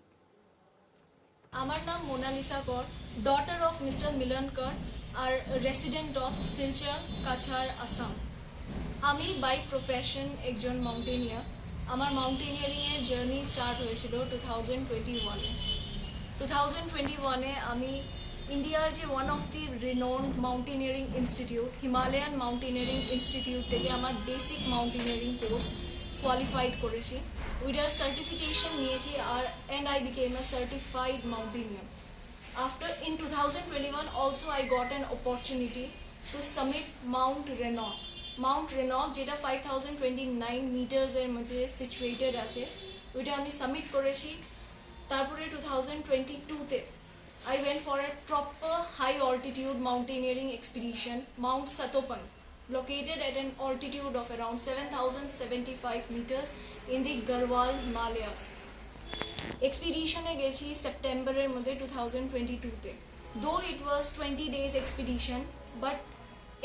আমার নাম মোনালিসা কর, ডটার অফ মিস্টার মিলন কর আর রেসিডেন্ট অফ শিলচর, কাছাড়, আসাম। আমি বাই প্রফেশন একজন মাউন্টেনিয়ার। আমার মাউন্টেনিয়ারিংয়ের জার্নি স্টার্ট হয়েছিল 2021-এ। 2021-এ আমি ইন্ডিয়ার যে one of the renowned mountaineering institute, Himalayan mountaineering institute থেকে আমার বেসিক মাউন্টেনিয়ারিং কোর্স কোয়ালিফাইড করেছি, উইটার সার্টিফিকেশন নিয়েছি আর and I became a certified mountaineer. After in 2021 also I got an opportunity to summit Mount Renault. Mount Renault যেটা 5029 metres এর মধ্যে situated আছে, ওইটা আমি সামিট করেছি। তারপরে 2022-তে I went for a proper high altitude mountaineering expedition, Mount Satopan. located at an altitude of around 7,075 meters in the Garhwal Himalayas. এক্সপিডিশনে গেছি সেপ্টেম্বরের মধ্যে 2022-তে। দো ইট ওয়াজ 20 days এক্সপিডিশন, বাট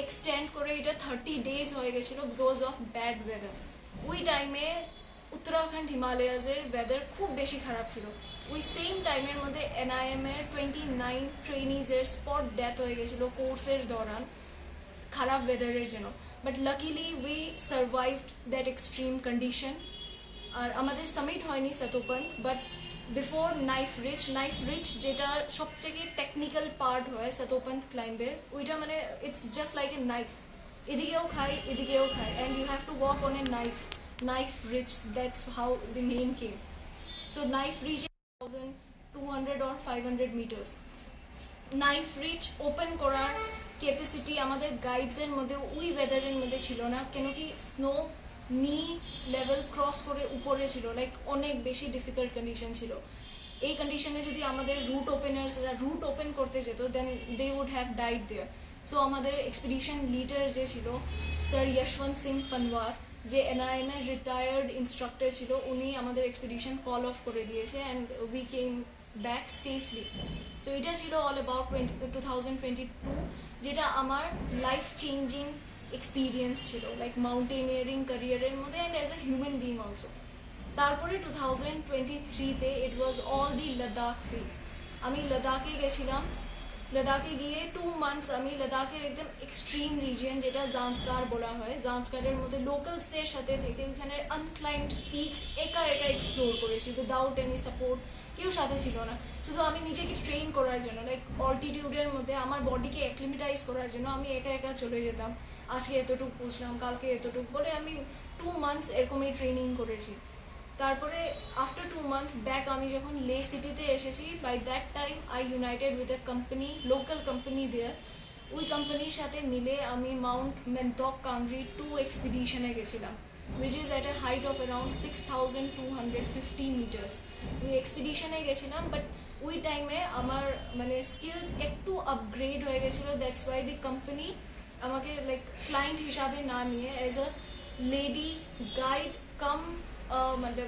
এক্সটেন্ড করে এটা 30 days হয়ে গেছিল বিকজ অফ ব্যাড ওয়েদার। ওই টাইমে উত্তরাখণ্ড হিমালয়াসের ওয়েদার খুব বেশি খারাপ ছিল। ওই সেম টাইমের মধ্যে NIM এর 29 ট্রেনিজের স্পট ডেথ হয়ে গেছিলো কোর্সের দৌরান খারাপ ওয়েদারের জন্য। But luckily we survived that extreme condition. আর আমাদের সামিট হয়নি Satopanth, but before knife ridge যেটা সবথেকে টেকনিক্যাল পার্ট হয় সতোপন্থ ক্লাইম্বের, ওইটা মানে it's just like a knife, এদিকেও খাই and you have to walk on a knife ridge. That's how the name came. So knife ridge is 1,200 or 500 meters. Knife ridge open করার capacity আমাদের গাইডসের মধ্যে ওই ওয়েদারের মধ্যে ছিল না, কেন কি স্নো নি লেভেল ক্রস করে উপরে ছিল, লাইক অনেক বেশি ডিফিকাল্ট কন্ডিশন ছিল। এই কন্ডিশনে যদি আমাদের রুট ওপেন করতে যেত then they would have died there. So আমাদের এক্সপিডিশন লিডার যে ছিল স্যার যশবন্ত সিং পানওয়ার, যে NIM এর রিটায়ার্ড ইনস্ট্রাক্টর ছিল, উনি আমাদের এক্সপিডিশন কল অফ করে দিয়েছে and we came back safely. So এটা ছিল অল অ্যাবাউট 2022, যেটা আমার লাইফ চেঞ্জিং এক্সপিরিয়েন্স ছিল, লাইক মাউন্টেনিয়ারিং ক্যারিয়ারের মধ্যে and as a human being also. তারপরে 2023-তে it was all the Ladakh phase. আমি লাদাখে গেছিলাম। লাদাখে গিয়ে 2 months আমি লাদাখের একদম এক্সট্রিম রিজিয়ন যেটা জান্সকার বলা হয়, জান্সকারের মধ্যে লোকালসদের সাথে থেকে ওইখানে আনক্লাইম্বড পিকস একা এক্সপ্লোর করেছি উইদাউট এনি সাপোর্ট, কেউ সাথে ছিল না, শুধু আমি নিজেকে ট্রেন করার জন্য, লাইক অল্টিটিউডের মধ্যে আমার বডিকে অ্যাক্লিমেটাইজ করার জন্য আমি একা চলে যেতাম। আজকে এতটুকু পৌঁছলাম, কালকে এতটুকু বলে আমি 2 months এরকমই ট্রেনিং করেছি। তারপরে আফটার 2 months ব্যাক আমি যখন লে সিটিতে এসেছি, by that time I united with a company, local company there. ওই কোম্পানির সাথে মিলে আমি মাউন্ট মেন্টক কাংরি 2 এক্সপিডিশনে গেছিলাম, which is at a height of around 6,250 meters. ওই এক্সপিডিশনে গেছিলাম, বাট ওই টাইমে আমার মানে স্কিলস একটু আপগ্রেড হয়ে গেছিলো। দ্যাটস ওয়াই দি কোম্পানি আমাকে লাইক ক্লায়েন্ট হিসাবে না নিয়ে as a lady guide cum মানে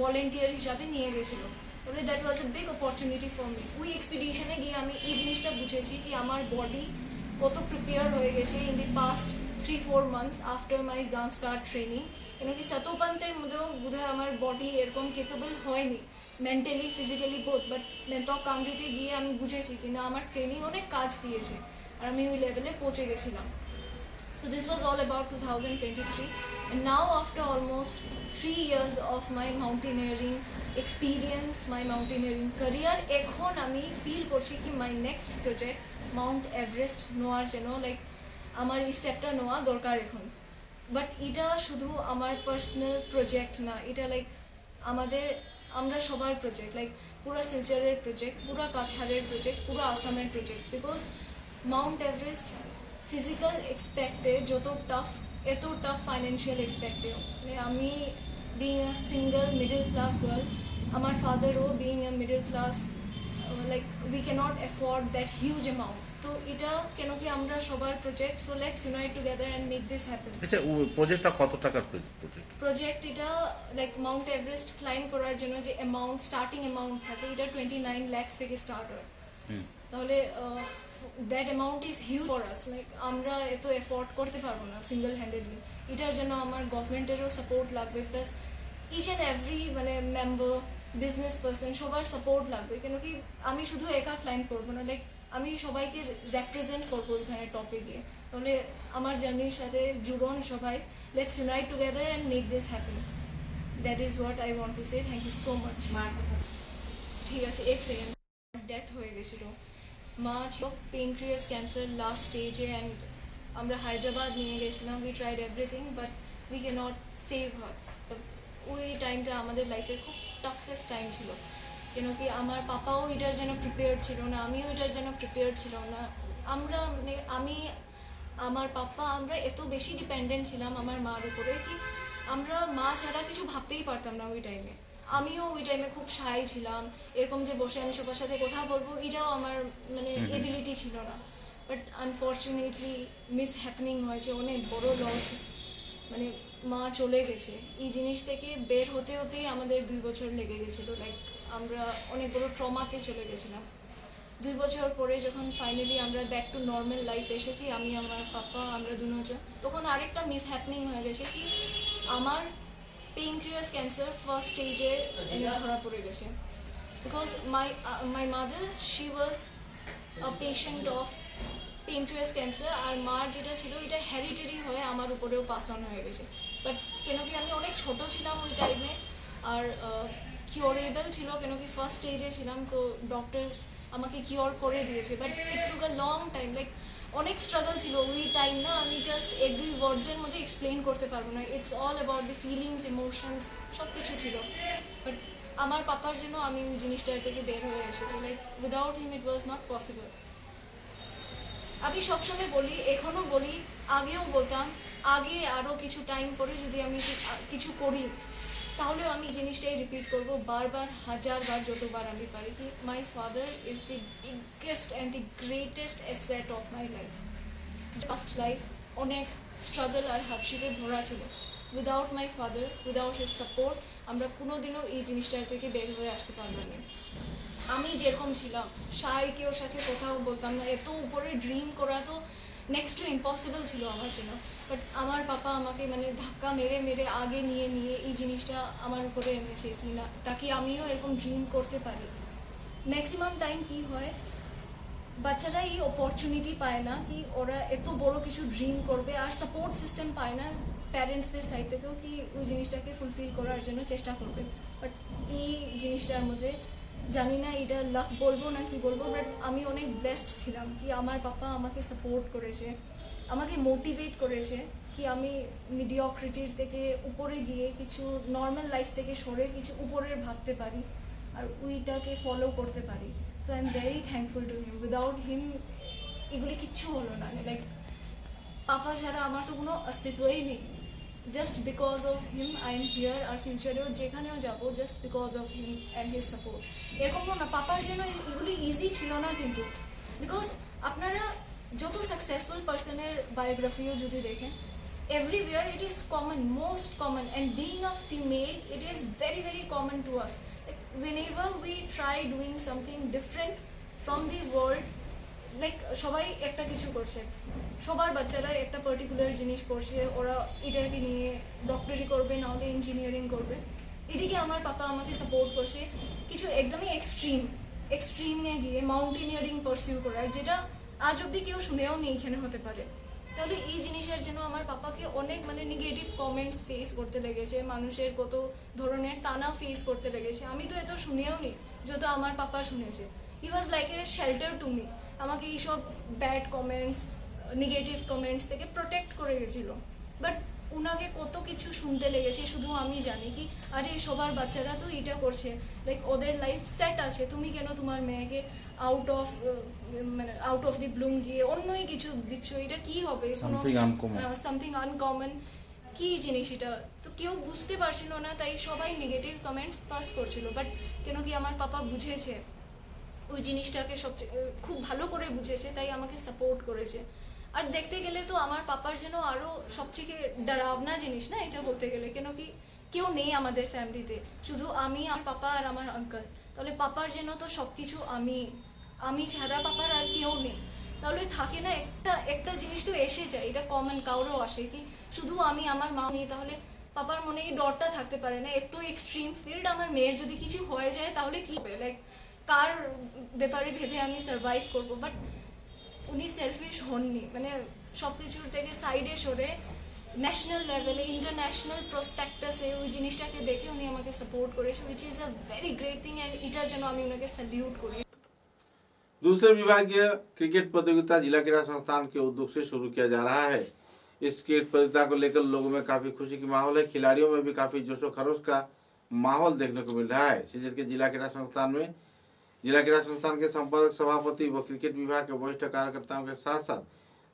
ভলেন্টিয়ার হিসাবে নিয়ে গেছিলো। বলে that was a big opportunity for me. ওই এক্সপিডিশনে গিয়ে আমি এই জিনিসটা বুঝেছি কি আমার বডি কত প্রিপেয়ার হয়ে গেছে in the past 3-4 months after my Zanskar training. কেন কি সতোপন্থের মধ্যেও বোধহয় আমার বডি এরকম কেপেবল হয়নি, মেন্টালি ফিজিক্যালি বোথ, বাট মেন্টক কাংরিতে গিয়ে আমি বুঝেছি কি না আমার ট্রেনিং অনেক কাজ দিয়েছে আর আমি ওই লেভেলে পৌঁছে গেছিলাম। So this was all about 2023, and now after almost 3 years of my mountaineering experience, my mountaineering career, এখন আমি ফিল করছি কি my next project Mount Everest নেওয়ার জন্য লাইক আমার এই স্টেপটা নেওয়া দরকার এখন। বাট এটা শুধু আমার পার্সোনাল প্রজেক্ট না, এটা লাইক আমরা সবার প্রজেক্ট, লাইক পুরো শিলচরের প্রজেক্ট, পুরো কাছাড়ের প্রজেক্ট, পুরো আসামের project. Because Mount Everest physical এক্সপেক্টে যত টাফ, এত টাফ ফাইন্যান্সিয়াল এক্সপেক্টেও, মানে আমি being a single middle class girl, আমার ফাদারও being a middle class, like we cannot afford that huge amount. তো এটা কেন কি আমরা সবার project, so let's unite together and make this happen. আচ্ছা, প্রজেক্টটা কত টাকার প্রজেক্ট? এটা লাইক মাউন্ট এভারেস্ট ক্লাইম্ব করার জন্য যে অ্যামাউন্ট, স্টার্টিং অ্যামাউন্ট থাকে, এটা 29 lakhs থেকে স্টার্ট হয়। তাহলে that amount is huge for us, like আমরা এত এফোর্ড করতে পারবো না সিঙ্গল হ্যান্ডেডলি। এটার জন্য আমার গভর্নমেন্টেরও সাপোর্ট লাগবে, প্লাস ইচ অ্যান্ড এভরি মানে মেম্বার, বিজনেস পার্সন, সবার সাপোর্ট লাগবে। কেন কি আমি শুধু একা ক্লাইম্ব করবো না, লাইক আমি সবাইকে রেপ্রেজেন্ট করবো এখানে টপে গিয়ে। তাহলে আমার জার্নির সাথে জুড়ন সবাই, let's unite together and make this happen. That is what I want to say. Thank you so much. ঠিক আছে, 1 সেকেন্ড। ডেথ হয়ে গেছিলো, মা ছিল পেনক্রিয়াস ক্যান্সার লাস্ট স্টেজে, অ্যান্ড আমরা হায়দ্রাবাদ নিয়ে গেছিলাম। We tried everything but we can not save her. ওই টাইমটা আমাদের লাইফের খুব টাফেস্ট টাইম ছিল, কেন কি আমার পাপাও এটার জন্য প্রিপেয়ার ছিল না, আমিও এটার জন্য প্রিপেয়ার ছিল না। আমরা মানে আমার পাপা, আমরা এত বেশি ডিপেন্ডেন্ট ছিলাম আমার মার উপরে কি আমরা মা ছাড়া কিছু ভাবতেই পারতাম না ওই টাইমে। আমিও ওই টাইমে খুব শাই ছিলাম, এরকম যে বসে আমি সবার সাথে কথা বলবো এটাও আমার মানে এবিলিটি ছিল না। বাট আনফর্চুনেটলি মিস হ্যাপেনিং হয়েছে, অনেক বড় লস, মানে মা চলে গেছে। এই জিনিস থেকে বের হতে হতেই আমাদের 2 বছর লেগে গেছিলো, লাইক আমরা অনেক বড় ট্রমাতে চলে গেছিলাম। 2 বছর পরে যখন ফাইনালি আমরা ব্যাক টু নর্মাল লাইফ এসেছি, আমি আমার পাপা আমরা দুজন, তখন আরেকটা মিস হ্যাপেনিং হয়ে গেছে কি আমার পেনক্রিয়াস ক্যান্সার ফার্স্ট স্টেজে ধরা পড়ে গেছে। Because my mother she was a patient of pancreas cancer, আর মার যেটা ছিল এটা হেরিটেরি হয়ে আমার উপরেও পাস অন হয়ে গেছে। বাট কেন কি আমি অনেক ছোট ছিলাম ওই টাইমে, আর কিওরেবল ছিল, কেন কি ফার্স্ট স্টেজে ছিলাম, তো ডক্টরস আমাকে কিওর করে দিয়েছে। But it took a long time, like অনেক স্ট্রাগল ছিল ওই টাইম না, আমি জাস্ট 1-2 ওয়ার্ডসের মধ্যে এক্সপ্লেন করতে পারবো না। It's all about the feelings, emotions, সব কিছু ছিল। বাট আমার পাপার জন্য আমি ওই জিনিসটার থেকে বের হয়ে এসেছি, like without him it was not possible. আমি সবসময় বলি, এখনও বলি, আগেও বলতাম, আগে আরও কিছু টাইম পরে যদি আমি কিছু করি তাহলেও আমি জিনিসটাই রিপিট করব বারবার, 1000 বার, যতবার আমি পারি, কি my father is the biggest and the greatest asset of my life. First life অনেক স্ট্রাগল আর হার্ডশিপে ভরা ছিল। Without my father, without his support আমরা কোনোদিনও এই জিনিসটার থেকে বের হয়ে আসতে পারলাম না। আমি যেরকম ছিলাম, শাই কেউর সাথে কোথাও বলতাম না, এত উপরে ড্রিম করা তো নেক্সট টু ইম্পসিবল ছিল আমার জন্য। বাট আমার পাপা আমাকে মানে ধাক্কা মেরে মেরে আগে নিয়ে নিয়ে এই জিনিসটা আমার উপরে এনেছে কি না, তাকে আমিও এরকম ড্রিম করতে পারি। ম্যাক্সিমাম টাইম কি হয়, বাচ্চারা এই অপরচুনিটি পায় না কি ওরা এত বড় কিছু ড্রিম করবে, আর সাপোর্ট সিস্টেম পায় না প্যারেন্টসদের সাইড থেকেও কি ওই জিনিসটাকে ফুলফিল করার জন্য চেষ্টা করবে। বাট এই জিনিসটার মধ্যে জানি না এটা লাক বলবো না কি বলবো, বাট আমি অনেক ব্লেসড ছিলাম কি আমার পাপা আমাকে সাপোর্ট করেছে, আমাকে মোটিভেট করেছে কি আমি মিডিওক্রিটির থেকে উপরে গিয়ে কিছু নর্মাল লাইফ থেকে সরে কিছু উপরের ভাবতে পারি আর ওইটাকে ফলো করতে পারি। So I am very thankful to him. Without him এগুলি কিচ্ছু হলো না, লাইক পাপা ছাড়া আমার তো কোনো অস্তিত্বই নেই। Just because of him I am here, আর ফিউচারেও যেখানেও যাবো just because of him and his support. এরকমও না পাপার জন্য এগুলি ইজি ছিল না, কিন্তু বিকজ আপনারা যত সাকসেসফুল পার্সনের বায়োগ্রাফিও যদি দেখেন, everywhere it is common, most common, and being a female it is very very common to us. Like, whenever we try doing something different from the world, like সবাই একটা কিছু করছে, সবার বাচ্চারা একটা পার্টিকুলার জিনিস পড়ছে, ওরা এটাকে নিয়ে ডক্টরি করবে, নাহলে ইঞ্জিনিয়ারিং করবে। এদিকে আমার পাপা আমাকে সাপোর্ট করছে কিছু একদমই এক্সট্রিমে গিয়ে মাউন্টেনিয়ারিং পারসিউ করার, যেটা আজ অব্দি কেউ শুনেও নেই এখানে হতে পারে। তাহলে এই জিনিসের জন্য আমার পাপাকে অনেক মানে নেগেটিভ কমেন্টস ফেস করতে লেগেছে, মানুষের কত ধরনের তানা ফেস করতে লেগেছে। আমি তো এত শুনেও নি যত আমার পাপা শুনেছে। He was like a shelter to me, আমাকে এইসব ব্যাড কমেন্টস, নেগেটিভ কমেন্টস থেকে প্রোটেক্ট করে গেছিল। বাট ওনাকে কত কিছু শুনতে লেগেছে শুধু আমি জানি কি আরে সবার বাচ্চারা তো এটা করছে, লাইক ওদের লাইফ সেট আছে, তুমি কেন তোমার মেয়েকে আউট অফ দি ব্লুম গিয়ে অন্যই কিছু দিচ্ছ, এটা কি হবে, সামথিং আনকমন, কি জিনিস এটা, তো কেউ বুঝতে পারছিল না, তাই সবাই নেগেটিভ কমেন্টস পাস করছিল। বাট কেন কি আমার পাপা বুঝেছে ওই জিনিসটাকে সবচেয়ে খুব ভালো করে বুঝেছে, তাই আমাকে সাপোর্ট করেছে। আর দেখতে গেলে তো আমার পাপার জন্য আরও সবচেয়ে ডরাবনা জিনিস না এটা বলতে গেলে, কেন কি কেউ নেই আমাদের ফ্যামিলিতে, শুধু আমি, আমার পাপা আর আমার আঙ্কেল। তাহলে পাপার জন্য তো সব কিছু আমি ছাড়া পাপার আর কেউ নেই। তাহলে থাকে না একটা জিনিস তো এসে যায়, এটা কমন কারোরও আসে কি শুধু আমি, আমার মা নেই, তাহলে পাপার মনে এই ডরটা থাকতে পারে না এত এক্সট্রিম ফিল্ড, আমার মেয়ের যদি কিছু হয়ে যায় তাহলে কি হবে, লাইক কার ব্যাপারে ভেবে আমি সার্ভাইভ করবো। বাট উনি সেলফিশ হননি, মানে সব কিছুর থেকে সাইডে সরে ন্যাশনাল লেভেলে, ইন্টারন্যাশনাল প্রসপেক্টাসে ওই জিনিসটাকে দেখে উনি আমাকে সাপোর্ট করেছে, which is a very great thing, and এটার জন্য আমি ওনাকে স্যালিউট করি। दूसरे विभागीय क्रिकेट प्रतियोगिता जिला क्रीड़ा संस्थान के उद्योग से शुरू किया जा रहा है। इस क्रिकेट प्रतियोगिता को लेकर लोगों में काफी खुशी की माहौल है, खिलाड़ियों में भी काफी जोशो खरोश का माहौल देखने को मिल रहा है। सीजन के जिला क्रीड़ा संस्थान में जिला क्रीड़ा संस्थान के संपादक, सभापति व क्रिकेट विभाग के वरिष्ठ कार्यकर्ताओं के साथ साथ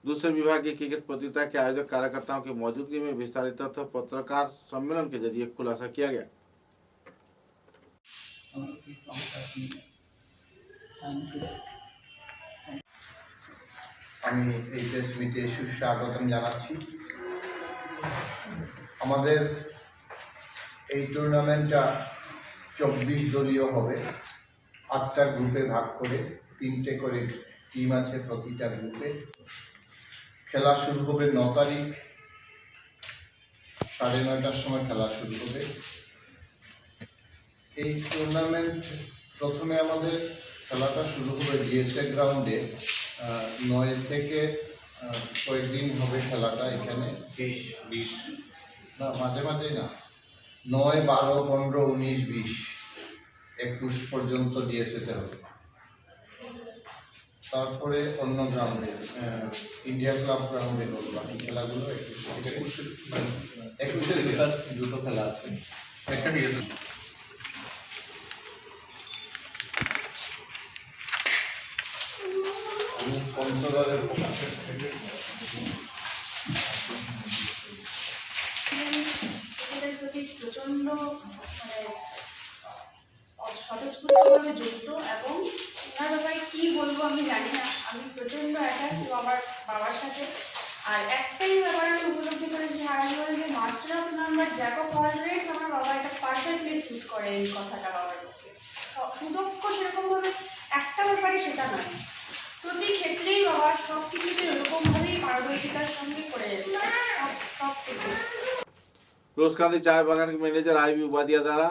दूसरे विभाग की क्रिकेट प्रतियोगिता के आयोजक कार्यकर्ताओं की मौजूदगी में विस्तारित तथ्य पत्रकार सम्मेलन के जरिए खुलासा किया गया। আমি এই প্রেস মিটে সুস্বাগতম জানাচ্ছি। আমাদের এই টুর্নামেন্টটা 24 দলীয় হবে, 8টা গ্রুপে ভাগ করে, 3টে করে টিম আছে প্রতিটা গ্রুপে। খেলা শুরু হবে 9 তারিখ 9:30টার সময় খেলা শুরু হবে। এই টুর্নামেন্ট প্রথমে আমাদের খেলাটা শুরু হবে ডিএসএ গ্রাউন্ডে। 9 থেকে কয়েকদিন হবে খেলাটা এখানে, 20 না মাঝে মাঝে না, 9, 12, 15, 19, 20, 21 পর্যন্ত ডিএসএতে হবে। তারপরে অন্য গ্রাউন্ডে ইন্ডিয়া ক্লাব গ্রাউন্ডে হবে বাকি খেলাগুলো। 21-এ দুটো খেলা আছে, একটা ডিএসএ। স্পন্সরের প্রতি প্রচন্ড স্বতঃস্ফূর্তভাবে যুক্ত এবং ওনার ব্যাপারে কী বলবো আমি জানি না। আমি প্রচণ্ড অ্যাটাচ বাবার সাথে। আর একটাই ব্যাপার আমি উপলব্ধি করেছি যে মাস্টার অফ নাম বা জ্যাক অফ অল ট্রেডস আমার বাবা এটা পারফেক্টলি স্যুট করে এই কথাটা বাবার পক্ষে। সুদক্ষ সেরকমভাবে একটা ব্যাপারে সেটা নয়, প্রতি ক্ষেত্রেই বাবার সব কিছুতে এরকমভাবেই পারদর্শিতার সঙ্গে করে যেতে সব কিছু। रोजकांदी चाय बागान के मैनेजर आईबी उपाध्याय द्वारा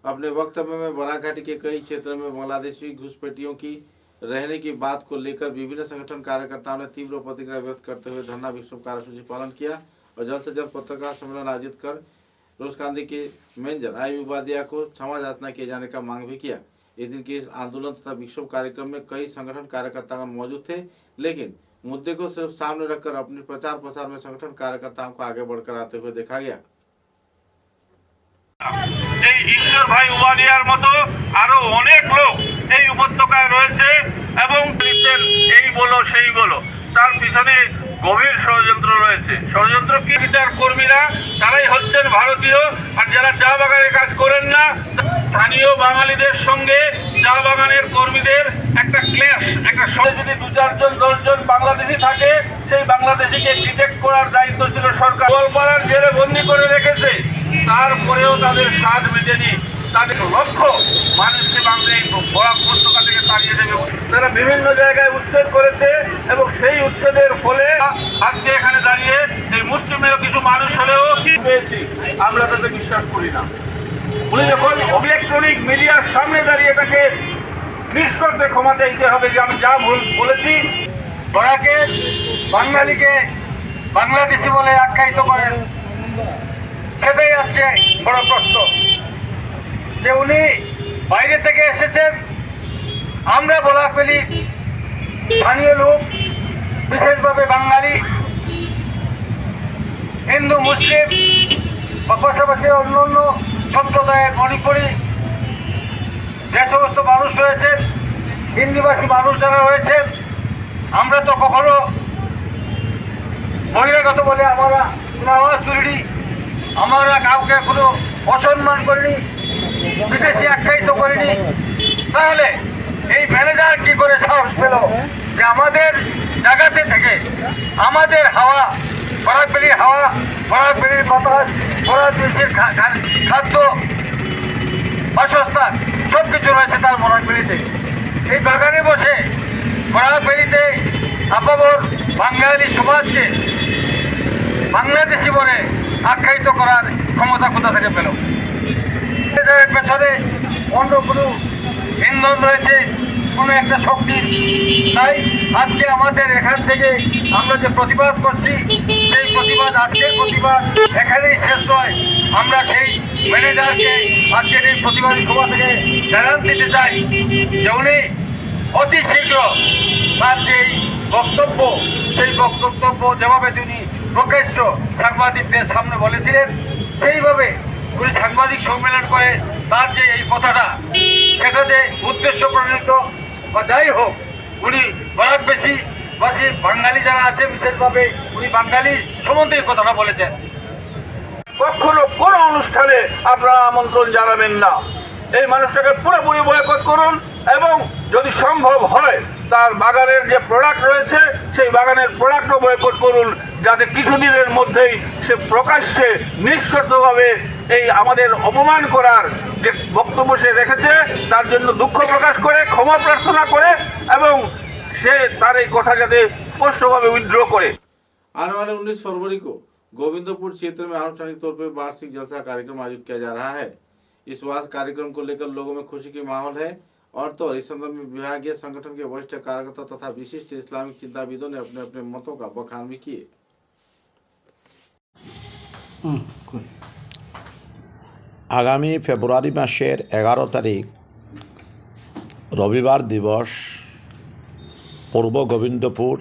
अपने वक्तव्य में बराघाटी के कई क्षेत्रों में बांग्लादेशी घुसपैठियों की रहने की बात को लेकर विभिन्न संगठन कार्यकर्ताओं ने तीव्र प्रतिक्रिया व्यक्त करते हुए धरना विक्षोभ कार्यसूची पालन किया और जल्द से जल्द पत्रकार सम्मेलन आयोजित कर रोजकांदी के मैनेजर आईबी उपाध्याय को क्षमा याचना किए जाने का मांग भी किया। इस दिन के इस आंदोलन तथा विक्षोभ कार्यक्रम में कई संगठन कार्यकर्ता मौजूद थे, लेकिन मुद्दे को सिर्फ सामने रखकर अपने प्रचार प्रसार में संगठन कार्यकर्ताओं को आगे बढ़कर आते हुए देखा गया। এই ঈশ্বর ভাই উবাদিয়ার মতো আরো অনেক লোক এই উপত্যকায় রয়েছে এবং এই বলো সেই বলো, তার পিছনে গভীর ষড়যন্ত্র রয়েছে। ষড়যন্ত্র কি? বিচার কর্মীরা তারাই হচ্ছেন ভারতীয়, আর যারা চা বাগানে কাজ করেন না স্থানীয় বাঙালিদের সঙ্গে চা বাগানের কর্মীদের একটা ক্ল্যাশ, একটা যদি 2-4 জন 10 জন বাংলাদেশি থাকে সেই বাংলাদেশিকে ডিটেক্ট করার দায়িত্ব ছিল সরকার। গোয়ালপাড়ার জেলে বন্দি করে রেখেছে, তারপরেও তাদের স্বাদ মেটেনি। তাদের লক্ষ্য মানুষকে বাংলাদেশ বরাক উপত্যকা থেকে তাড়িয়ে দেবে। তারা বিভিন্ন জায়গায় উচ্ছেদ করেছে এবং সেই উচ্ছেদের ফলে আজকে এখানে দাঁড়িয়ে এই মুসলিমের কিছু মানুষ হলেও কি পেয়েছি আমরা তাদের বিশ্বাস করি না। উনি যখন ইলেকট্রনিক মিডিয়ার সামনে দাঁড়িয়ে তাকে নিঃশর্তে ক্ষমা চাইতে হবে যে আমি যা বলেছি। বরাকে বাঙালিকে বাংলাদেশি বলে আখ্যায়িত করেন, সেটাই আজকে বড় প্রশ্ন যে উনি বাইরে থেকে এসেছেন। আমরা বলাকলি স্থানীয় লোক, বিশেষভাবে বাঙালি, হিন্দু, মুসলিম বা পাশাপাশি অন্য অন্য সম্প্রদায়ের মণিপুরি যে সমস্ত মানুষ রয়েছেন, হিন্দিভাষী মানুষ যারা রয়েছেন, আমরা তো কখনো বহিরাগত বলে আমরা আওয়াজ তুলিনি, আমরা কাউকে কোনো অসম্মান করিনি, বিদেশি আখ্যায়িত করিনি। তাহলে এই ম্যানেজার কি করে সাহস পেল যে আমাদের জায়গাতে থেকে আমাদের হাওয়া, বরাকবেলির হাওয়া, বরাকবেলির বাতাস, বরাকবেলির খাদ্য, বাসস্থান সব কিছু রয়েছে তার বরাকবেলিতে। এই বাগানে বসে বরাকবেলিতে আপাবর বাঙালি সমাজকে বাংলাদেশি বলে আখ্যায়িত করার ক্ষমতা কোথা থেকে পেল? পেছনে অন্য কোনো ইন্ধন রয়েছে, কোনো একটা শক্তি। তাই আজকে আমাদের এখান থেকে আমরা যে প্রতিবাদ করছি, সেই প্রতিবাদ, আজকের প্রতিবাদ এখানেই শেষ নয়। আমরা সেই ম্যানেজারকে আজকের এই প্রতিবাদী সভা থেকে জানান দিতে চাই যে উনি অতি শীঘ্র তার যে বক্তব্য, সেই বক্তব্য যেভাবে তিনি প্রকাশ্য সাংবাদিকদের সামনে বলেছিলেন, সেইভাবে উনি সাংবাদিক সম্মেলন করে তার যে এই কথাটা, সেটাতে উদ্দেশ্য প্রণীত বা যাই হোক, উনি বরাকবেশি বাঙালি যারা আছে বিশেষভাবে উনি বাঙালি সম্বন্ধে এই কথাটা বলেছেন। কখনো কোনো অনুষ্ঠানে আপনারা আমন্ত্রণ জানাবেন না। এই মানুষটাকে পুরোপুরি বয়কট করুন এবং যদি সম্ভব হয় তার বাগানের যে প্রোডাক্ট রয়েছে সেই বাগানের প্রোডাক্টও বয়কট করুন, যাতে কিছুদিনের মধ্যেই সে প্রকাশ্যে নিঃশর্তভাবে এই আমাদের অপমান করার যে বক্তব্য সে রেখেছে তার জন্য দুঃখ প্রকাশ করে ক্ষমা প্রার্থনা করে এবং সে तार कथा जाते स्पष्टभावे विड्रॉ करे। आने वाले 19 फरवरी को गोविंदपुर क्षेत्र में आनुষ্ঠাनिक तौर पर वार्षिक जलसा कार्यक्रम आयोजित किया जा रहा है। इस वार्षिक कार्यक्रम को लेकर लोगों में खुशी की माहौल है और तो इस संदर्भ में विभागीय संगठन के वरिष्ठ कार्यकर्ता तथा विशिष्ट इस्लामिक चिंताविदों ने अपने अपने मतों का बखान भी किए। आगामी फेब्रुआरी मासेर 11 तारीख रविवार दिवस पूर्व गोविंदपुर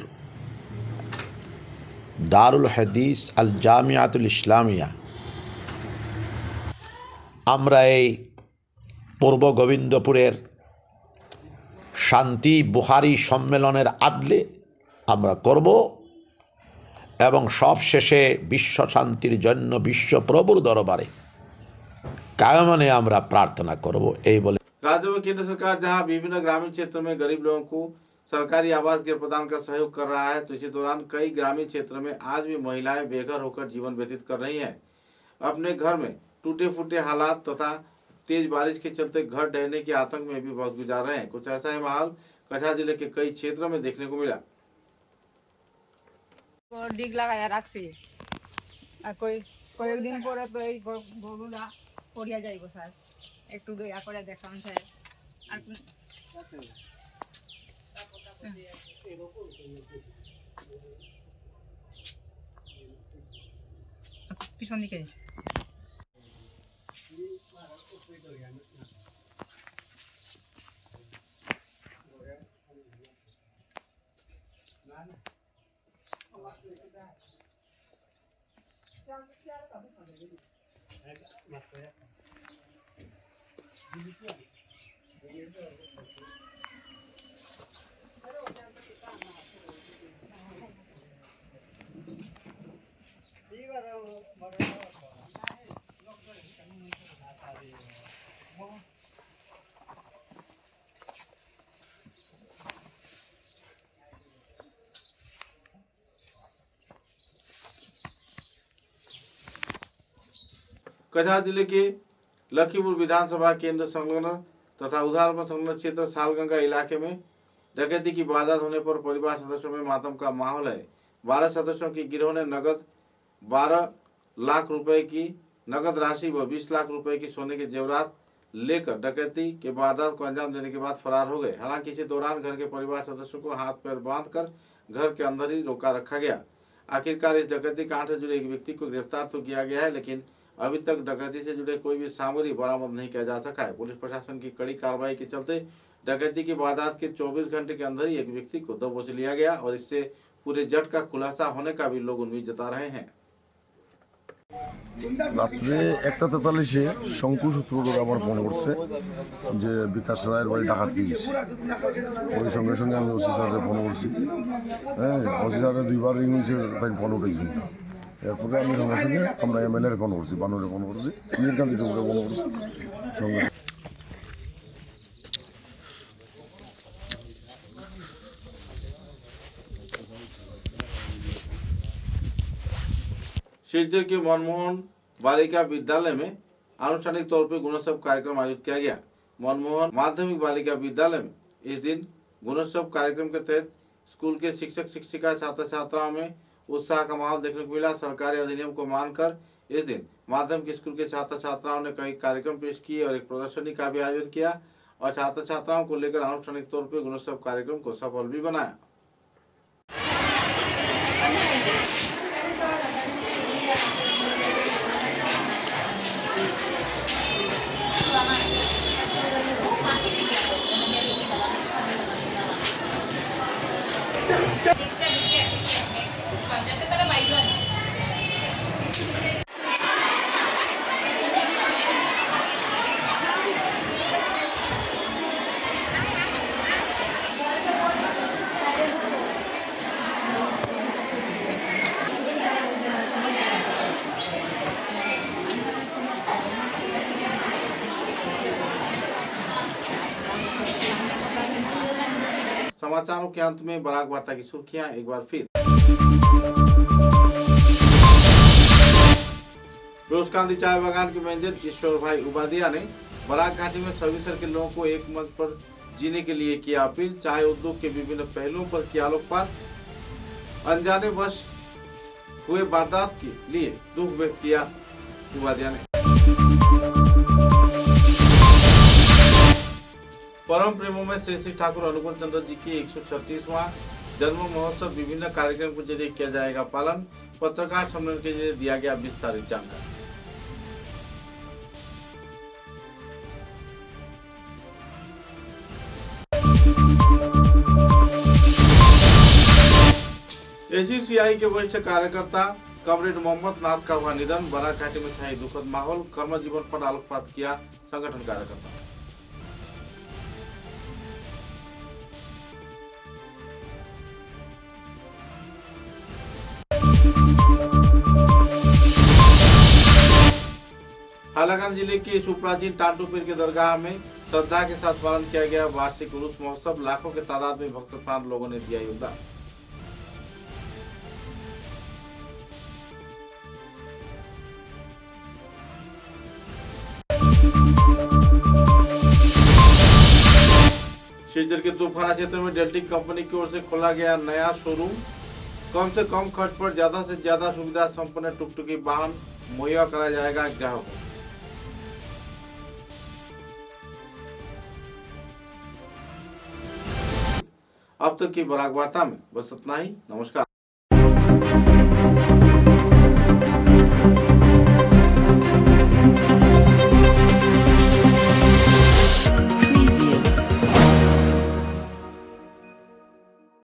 दारुल हदीस अल जामियातुल इस्लामिया आमरा এই पूर्व गोविंदपुरेर शांति बुहारी सम्मेलनेर आदले आमरा करब एवं सब शेषे विश्व शांतिर जन्य विश्व प्रभुर दरबारे कायमने आमरा प्रार्थना करब। এই বলে राज्य में केंद्र सरकार जहां विभिन्न ग्रामीण क्षेत्रों में गरीब लोगों को सरकारी आवास गृह प्रदान कर सहयोग कर रहा है, तो इसी दौरान कई ग्रामीण क्षेत्र में आज भी महिलाएं बेघर होकर जीवन व्यतीत कर रही हैं। अपने घर में टूटे फूटे हालात तथा तेज बारिश के चलते घर ढहने के आतंक में भी वक्त गुजार रहे हैं। कुछ ऐसा ही माहौल कछा जिले के कई क्षेत्रों में देखने को मिला। डिग लगाया राखছি আর কয়েকদিন পরে তো এই গরুরা পড়িয়া যাইব স্যার, একটু দয়া করে দেখান স্যার। আর পিছন দিকে कछा जिले के लखीपुर विधानसभा केंद्र संलग्न तथा उधार संलग्न क्षेत्र सालगंगा इलाके में डकैती की वारदात होने पर परिवार सदस्यों में मातम का माहौल है। 12 सदस्यों की गिरोह ने नगद 12 लाख रुपए की नगद राशि व 20 लाख रुपए की सोने के जेवरात लेकर डकैती के वारदात को अंजाम देने के बाद फरार हो गए। हालांकि इसी दौरान घर के परिवार सदस्यों को हाथ पैर बांधकर घर के अंदर ही रोका रखा गया। आखिरकार इस डकैती कांड से जुड़े एक व्यक्ति को गिरफ्तार तो किया गया है, लेकिन अभी तक डकैती से जुड़े कोई भी सामग्री बरामद नहीं किया जा सका है। पुलिस प्रशासन की कड़ी कार्रवाई के चलते डकैती की वारदात के 24 घंटे के अंदर ही एक व्यक्ति को दबोच लिया गया और इससे पूरे जट का खुलासा होने का भी लोग उम्मीद जता रहे हैं। রাত্রে 1:43-এ শঙ্কু সূত্রধর আমার ফোন করছে যে বিকাশ রায়ের বাড়ি ডাকাতি হয়েছে। ওই সঙ্গে সঙ্গে আমি ওসি স্যারের ফোন করছি। হ্যাঁ, ওসি স্যারের দুইবার রিং হয়েছে, ফোন উঠেছি। এরপরে আমি সঙ্গে সঙ্গে আমরা এমএলএর ফোন করছি, বানুরের ফোন করছি, মিরকান্তি চৌধুরীর ফোন করছি সঙ্গে। शिलचर के मनमोहन बालिका विद्यालय में आनुষ্ঠাनिक तौर पर गुणोत्सव कार्यक्रम आयोजित किया गया। मनमोहन माध्यमिक बालिका विद्यालय में इस दिन गुणोत्सव कार्यक्रम के तहत स्कूल के शिक्षक शिक्षिका छात्र छात्राओं में उत्साह का माहौल देखने को मिला। सरकारी अधिनियम को मानकर इस दिन माध्यमिक स्कूल के छात्र छात्राओं ने कई कार्यक्रम पेश किए और एक प्रदर्शनी का भी आयोजन किया और छात्र छात्राओं को लेकर आनुষ্ঠাनिक तौर पर गुणोत्सव कार्यक्रम को सफल भी बनाया। समाचारों के अंत में बराक वार्ता की सुर्खियां एक बार फिर। रोज कांदी चाय बागान के मैनेजर ईश्वर भाई उपाध्याय ने बराक घाटी में सभी तरह के लोगों को एक मंच पर जीने के लिए किया अपील। चाय उद्योग के विभिन्न पहलुओं पर किया आलोकपात। अनजाने वश हुए वारदात के लिए दुख व्यक्त किया उपाध्याय ने। परम प्रेमों में श्री श्री ठाकुर अनुकूल चंद्र जी की 136वां जन्म महोत्सव विभिन्न कार्यक्रम के जरिए किया जाएगा पालन। पत्रकार सम्मेलन के जरिए दिया गया विस्तारित जानकारी। ACCI के वरिष्ठ कार्यकर्ता कमरेड मोहम्मद नाथ का हुआ निधन। बराक घाटी में छाई दुखद माहौल। कर्म जीवन पर आलोकपात किया संगठन कार्यकर्ता। हालाकान जिले के सुप्राचीन टाटू पीर के दरगाह में श्रद्धा के साथ पालन किया गया वार्षिक उर्स महोत्सव। लाखों के तादाद में भक्त प्राण लोगों ने दिया योगदान। शिवचर के तूफाना क्षेत्र में डेल्टिक कंपनी की ओर से खोला गया नया शोरूम। कम से कम खर्च पर ज्यादा से ज्यादा सुविधा संपन्न टुकटुकी वाहन मुहैया कराया जाएगा ग्राहकों को। अब तक की बराक वार्ता में बस इतना ही। नमस्कार।